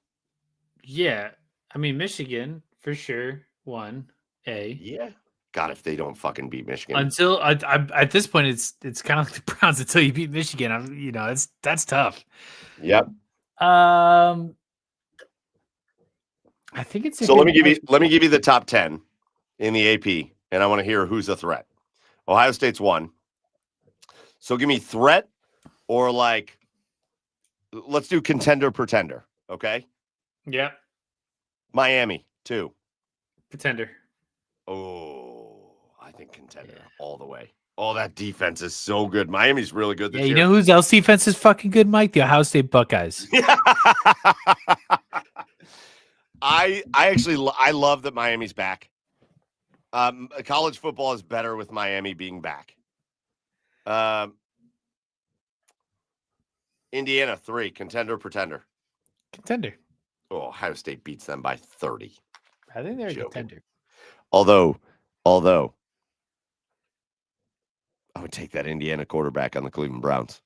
Yeah. I mean, Michigan for sure. 1A. Yeah. God, if they don't fucking beat Michigan. Until at this point, it's kind of like the Browns until you beat Michigan. That's tough. Yep. I think it's so. Let me give you the top 10 in the AP, and I want to hear who's a threat. Ohio State's 1. So give me threat or like, let's do contender pretender. Okay. Yeah. Miami 2. Pretender. Oh, I think contender all the way. Oh, that defense is so good. Miami's really good this year. You know whose else defense is fucking good, Mike? The Ohio State Buckeyes. I love that Miami's back. College football is better with Miami being back. Indiana 3, contender pretender. Contender. Oh, Ohio State beats them by 30. I think they're a contender. Although I would take that Indiana quarterback on the Cleveland Browns.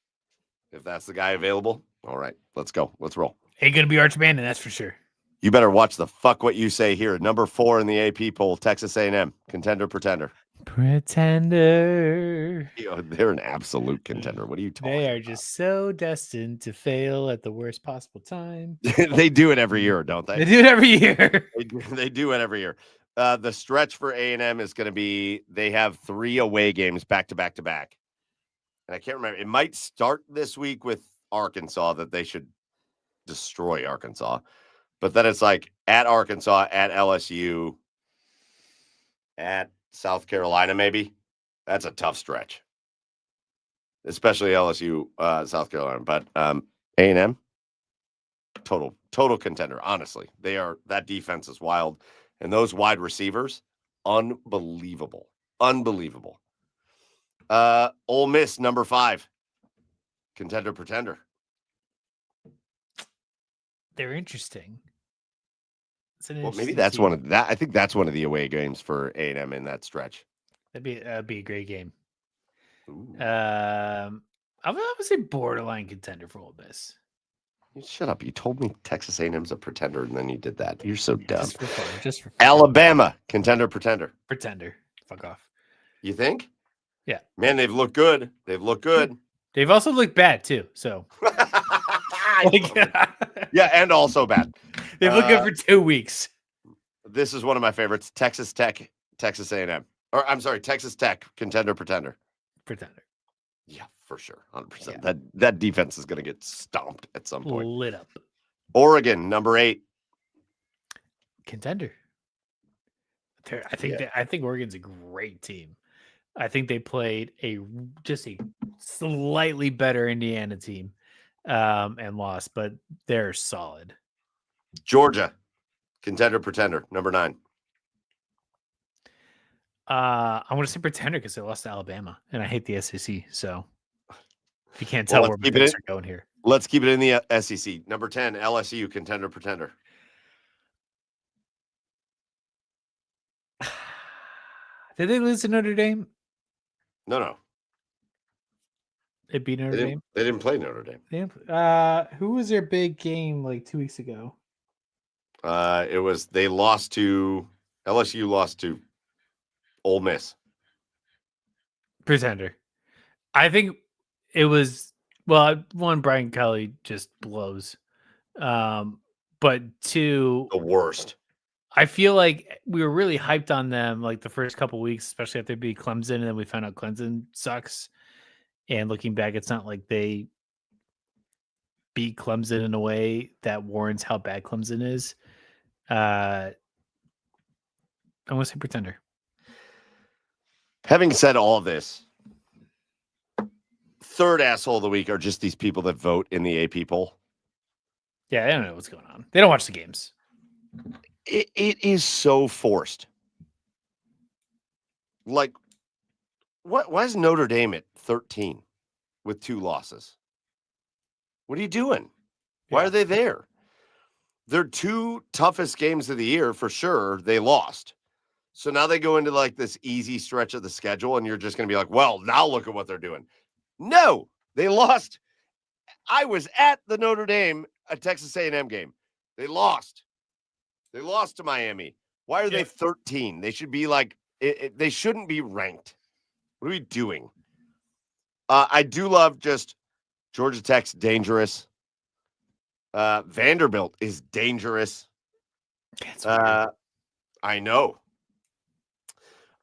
If that's the guy available, all right, let's go. Let's roll. Ain't going to be Arch Manning, that's for sure. You better watch the fuck what you say here. Number 4 in the AP poll, Texas A&M, contender pretender. Pretender. They're an absolute contender. What are you talking They are about? just so destined to fail at the worst possible time. They do it every year, don't They they? do it every year. They do it every year. The stretch for A&M is going to be they have 3 away games back to back to back. And I can't remember. It might start this week with Arkansas that they should destroy Arkansas. But then it's like at Arkansas, at LSU, at South Carolina, maybe. That's a tough stretch. Especially LSU, South Carolina. But A&M, total contender, honestly. That defense is wild. And those wide receivers, unbelievable. Unbelievable. Ole Miss, number 5. Contender, pretender. They're interesting. Well, maybe that's team. one of that. I think that's one of the away games for A&M in that stretch. That'd be a great game. Ooh. I would say borderline contender for Ole Miss. Shut up! You told me Texas A&M's a pretender, and then you did that. You're so dumb. Just for fun. Alabama, contender, pretender. Pretender. Fuck off. You think? Yeah. Man, they've looked good. They've also looked bad too. So. Yeah, and also bad. They've looked good for 2 weeks. This is one of my favorites: Texas Tech, Texas A&M. Or I'm sorry, Texas Tech, contender, pretender. Pretender. Yeah, for sure, 100%. Yeah. That defense is going to get stomped at some point. Lit up. Oregon, number 8. Contender. I think Oregon's a great team. I think they played a slightly better Indiana team and lost, but they're solid. Georgia, contender, pretender, number 9. I want to say pretender because they lost to Alabama, and I hate the SEC. So if you can't tell where my picks are going here, let's keep it in the SEC. Number 10, LSU, contender, pretender. Did they lose to Notre Dame? No. It beat Notre Dame. They didn't play Notre Dame. Who was their big game like 2 weeks ago? LSU lost to Ole Miss. Pretender. I think it was one, Brian Kelly just blows. But 2, the worst. I feel like we were really hyped on them like the first couple weeks, especially after they beat Clemson, and then we found out Clemson sucks. And looking back, it's not like they beat Clemson in a way that warrants how bad Clemson is. I want to say pretender. Having said all this, third asshole of the week are just these people that vote in the AP poll. Yeah, I don't know what's going on. They don't watch the games. It is so forced. Like, why is Notre Dame at 13 with 2 losses? What are you doing? Why are they there? Their 2 toughest games of the year, for sure, they lost. So now they go into like this easy stretch of the schedule, and you're just going to be like, well, now look at what they're doing. No, they lost. I was at the Notre Dame, Texas A&M game. They lost. They lost to Miami. Why are they 13? They should be like, they shouldn't be ranked. What are we doing? I do love just Georgia Tech's dangerous. Vanderbilt is dangerous. I know.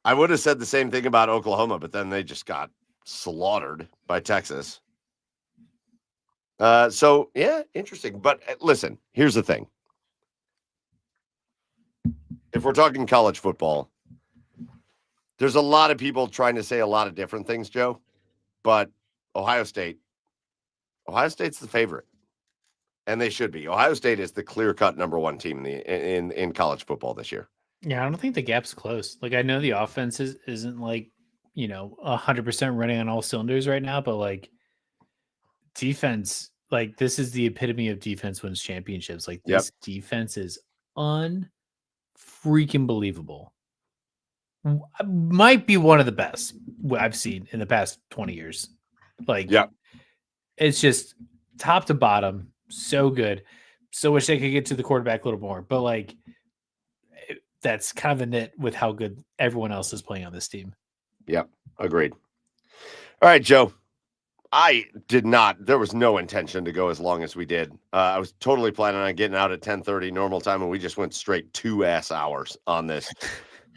I would have said the same thing about Oklahoma, but then they just got slaughtered by Texas. So, yeah, interesting. But listen, here's the thing. If we're talking college football, there's a lot of people trying to say a lot of different things, Joe. But Ohio State's the favorite. And they should be. Ohio State is the clear-cut number 1 team in college football this year. Yeah, I don't think the gap's close. Like, I know the offense isn't like, 100% running on all cylinders right now, but like defense, like this is the epitome of defense wins championships. Like this defense is unfreaking believable. Might be one of the best I've seen in the past 20 years. Like, it's just top to bottom, so good. So wish they could get to the quarterback a little more, but like that's kind of a nit with how good everyone else is playing on this team. Yep. Agreed. All right, Joe. There was no intention to go as long as we did. I was totally planning on getting out at 10:30 normal time, and we just went straight 2 hours on this.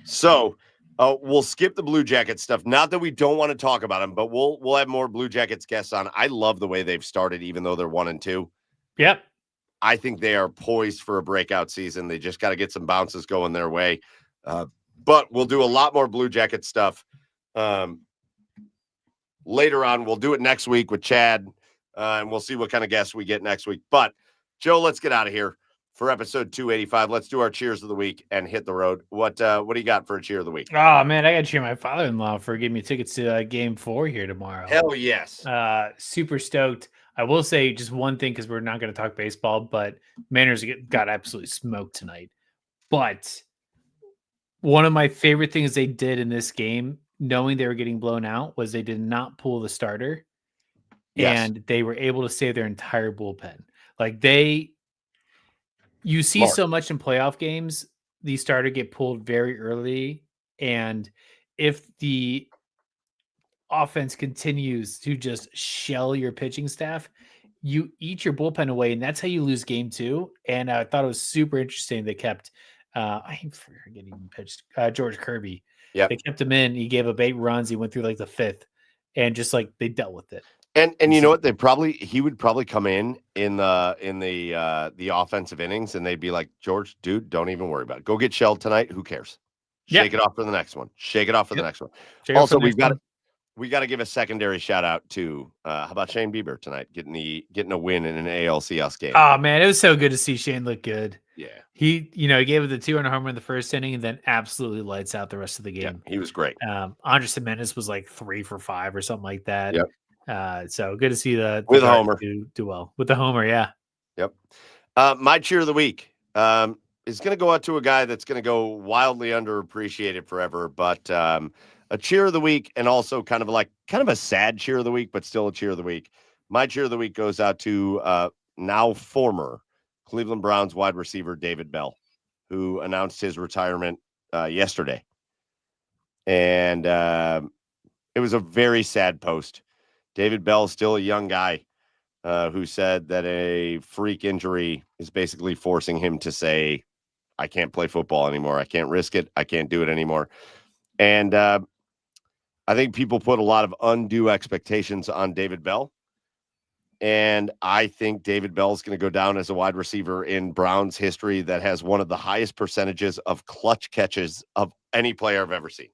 So we'll skip the Blue Jackets stuff. Not that we don't want to talk about them, but we'll have more Blue Jackets guests on. I love the way they've started, even though they're 1-2. Yep. I think they are poised for a breakout season. They just got to get some bounces going their way. But we'll do a lot more Blue Jacket stuff. Later on, we'll do it next week with Chad, and we'll see what kind of guests we get next week. But, Joe, let's get out of here for episode 285. Let's do our cheers of the week and hit the road. What do you got for a cheer of the week? Oh, man, I got to cheer my father-in-law for giving me tickets to Game 4 here tomorrow. Hell yes. Super stoked. I will say just one thing because we're not going to talk baseball, but Mariners got absolutely smoked tonight. But one of my favorite things they did in this game, knowing they were getting blown out, was they did not pull the starter. Yes. And they were able to save their entire bullpen. Like you see so much in playoff games, the starter get pulled very early. And if the offense continues to just shell your pitching staff, you eat your bullpen away, and that's how you lose game 2. And I thought it was super interesting. They kept, I'm forgetting pitched George Kirby. Yeah, they kept him in. He gave up 8 runs. He went through like the 5th, and just like they dealt with it. And you know what? He would probably come in the offensive innings, and they'd be like, George, dude, don't even worry about it. Go get shelled tonight. Who cares? Shake it off for the next one. Shake it off for the next one. Also, we got to give a secondary shout out to how about Shane Bieber tonight getting a win in an ALCS game. Oh man, it was so good to see Shane look good. Yeah, he gave it the 2-run homer in the first inning, and then absolutely lights out the rest of the game. Yeah, he was great. Andres Jimenez was like 3 for 5 or something like that. Yep. So good to see the with a homer do well with the homer. Yeah. Yep. My cheer of the week is going to go out to a guy that's going to go wildly underappreciated forever, but a cheer of the week, and also kind of a sad cheer of the week, but still a cheer of the week. My cheer of the week goes out to now former Cleveland Browns wide receiver David Bell, who announced his retirement yesterday. And it was a very sad post. David Bell is still a young guy who said that a freak injury is basically forcing him to say, I can't play football anymore. I can't risk it. I can't do it anymore. And I think people put a lot of undue expectations on David Bell. And I think David Bell is going to go down as a wide receiver in Browns history that has one of the highest percentages of clutch catches of any player I've ever seen.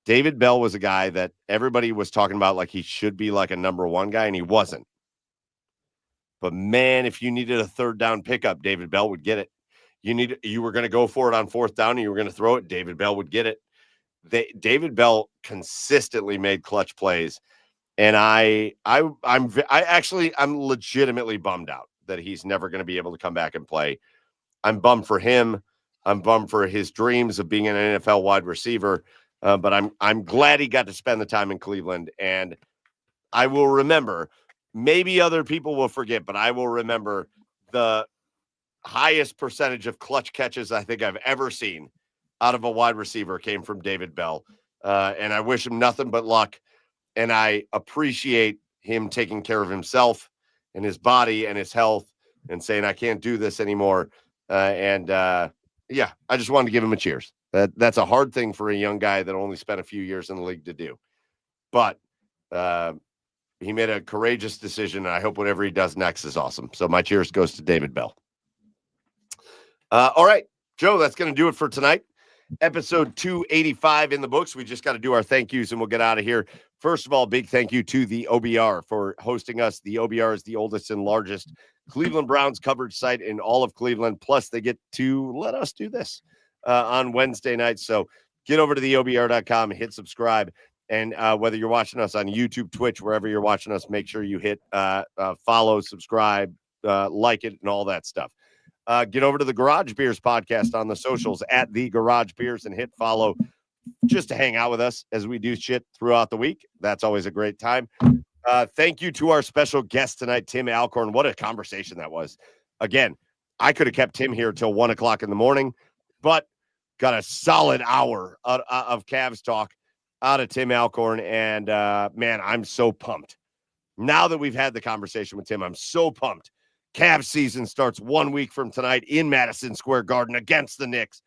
David Bell was a guy that everybody was talking about like he should be like a number 1 guy, and he wasn't. But man, if you needed a third down pickup, David Bell would get it. You were going to go for it on 4th down and you were going to throw it, David Bell would get it. David Bell consistently made clutch plays. And I'm legitimately bummed out that he's never going to be able to come back and play. I'm bummed for him. I'm bummed for his dreams of being an NFL wide receiver. But I'm glad he got to spend the time in Cleveland. And I will remember, maybe other people will forget, but I will remember the highest percentage of clutch catches I think I've ever seen out of a wide receiver came from David Bell. And I wish him nothing but luck. And I appreciate him taking care of himself and his body and his health and saying, I can't do this anymore. I just wanted to give him a cheers. That's a hard thing for a young guy that only spent a few years in the league to do. But he made a courageous decision, and I hope whatever he does next is awesome. So my cheers goes to David Bell. All right, Joe, that's going to do it for tonight. Episode 285 in the books. We just got to do our thank yous and we'll get out of here. First of all, big thank you to the OBR for hosting us. The OBR is the oldest and largest Cleveland Browns coverage site in all of Cleveland. Plus, they get to let us do this on Wednesday nights. So get over to the OBR.com and hit subscribe. And whether you're watching us on YouTube, Twitch, wherever you're watching us, make sure you hit follow, subscribe, like it, and all that stuff. Get over to the Garage Beers podcast on the socials at the Garage Beers and hit follow just to hang out with us as we do shit throughout the week. That's always a great time. Thank you to our special guest tonight, Tim Alcorn. What a conversation that was. Again, I could have kept Tim here till 1:00 in the morning, but got a solid hour of Cavs talk. out of Tim Alcorn. And man, I'm so pumped. Now that we've had the conversation with Tim, I'm so pumped. Cavs season starts 1 week from tonight in Madison Square Garden against the Knicks.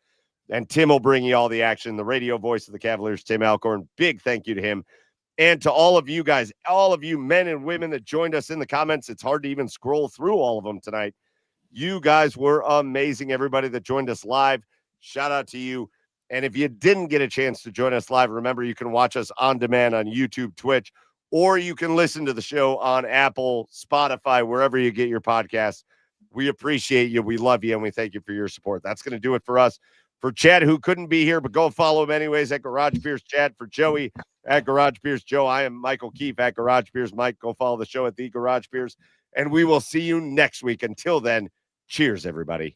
And Tim will bring you all the action. The radio voice of the Cavaliers, Tim Alcorn. Big thank you to him. And to all of you guys, all of you men and women that joined us in the comments. It's hard to even scroll through all of them tonight. You guys were amazing. Everybody that joined us live, shout out to you. And if you didn't get a chance to join us live, remember you can watch us on demand on YouTube, Twitch, or you can listen to the show on Apple, Spotify, wherever you get your podcasts. We appreciate you. We love you. And we thank you for your support. That's going to do it for us. For Chad, who couldn't be here, but go follow him anyways at Garage Beers Chad. For Joey at Garage Beers Joe, I am Michael Keefe at Garage Beers Mike. Go follow the show at The Garage Beers. And we will see you next week. Until then, cheers, everybody.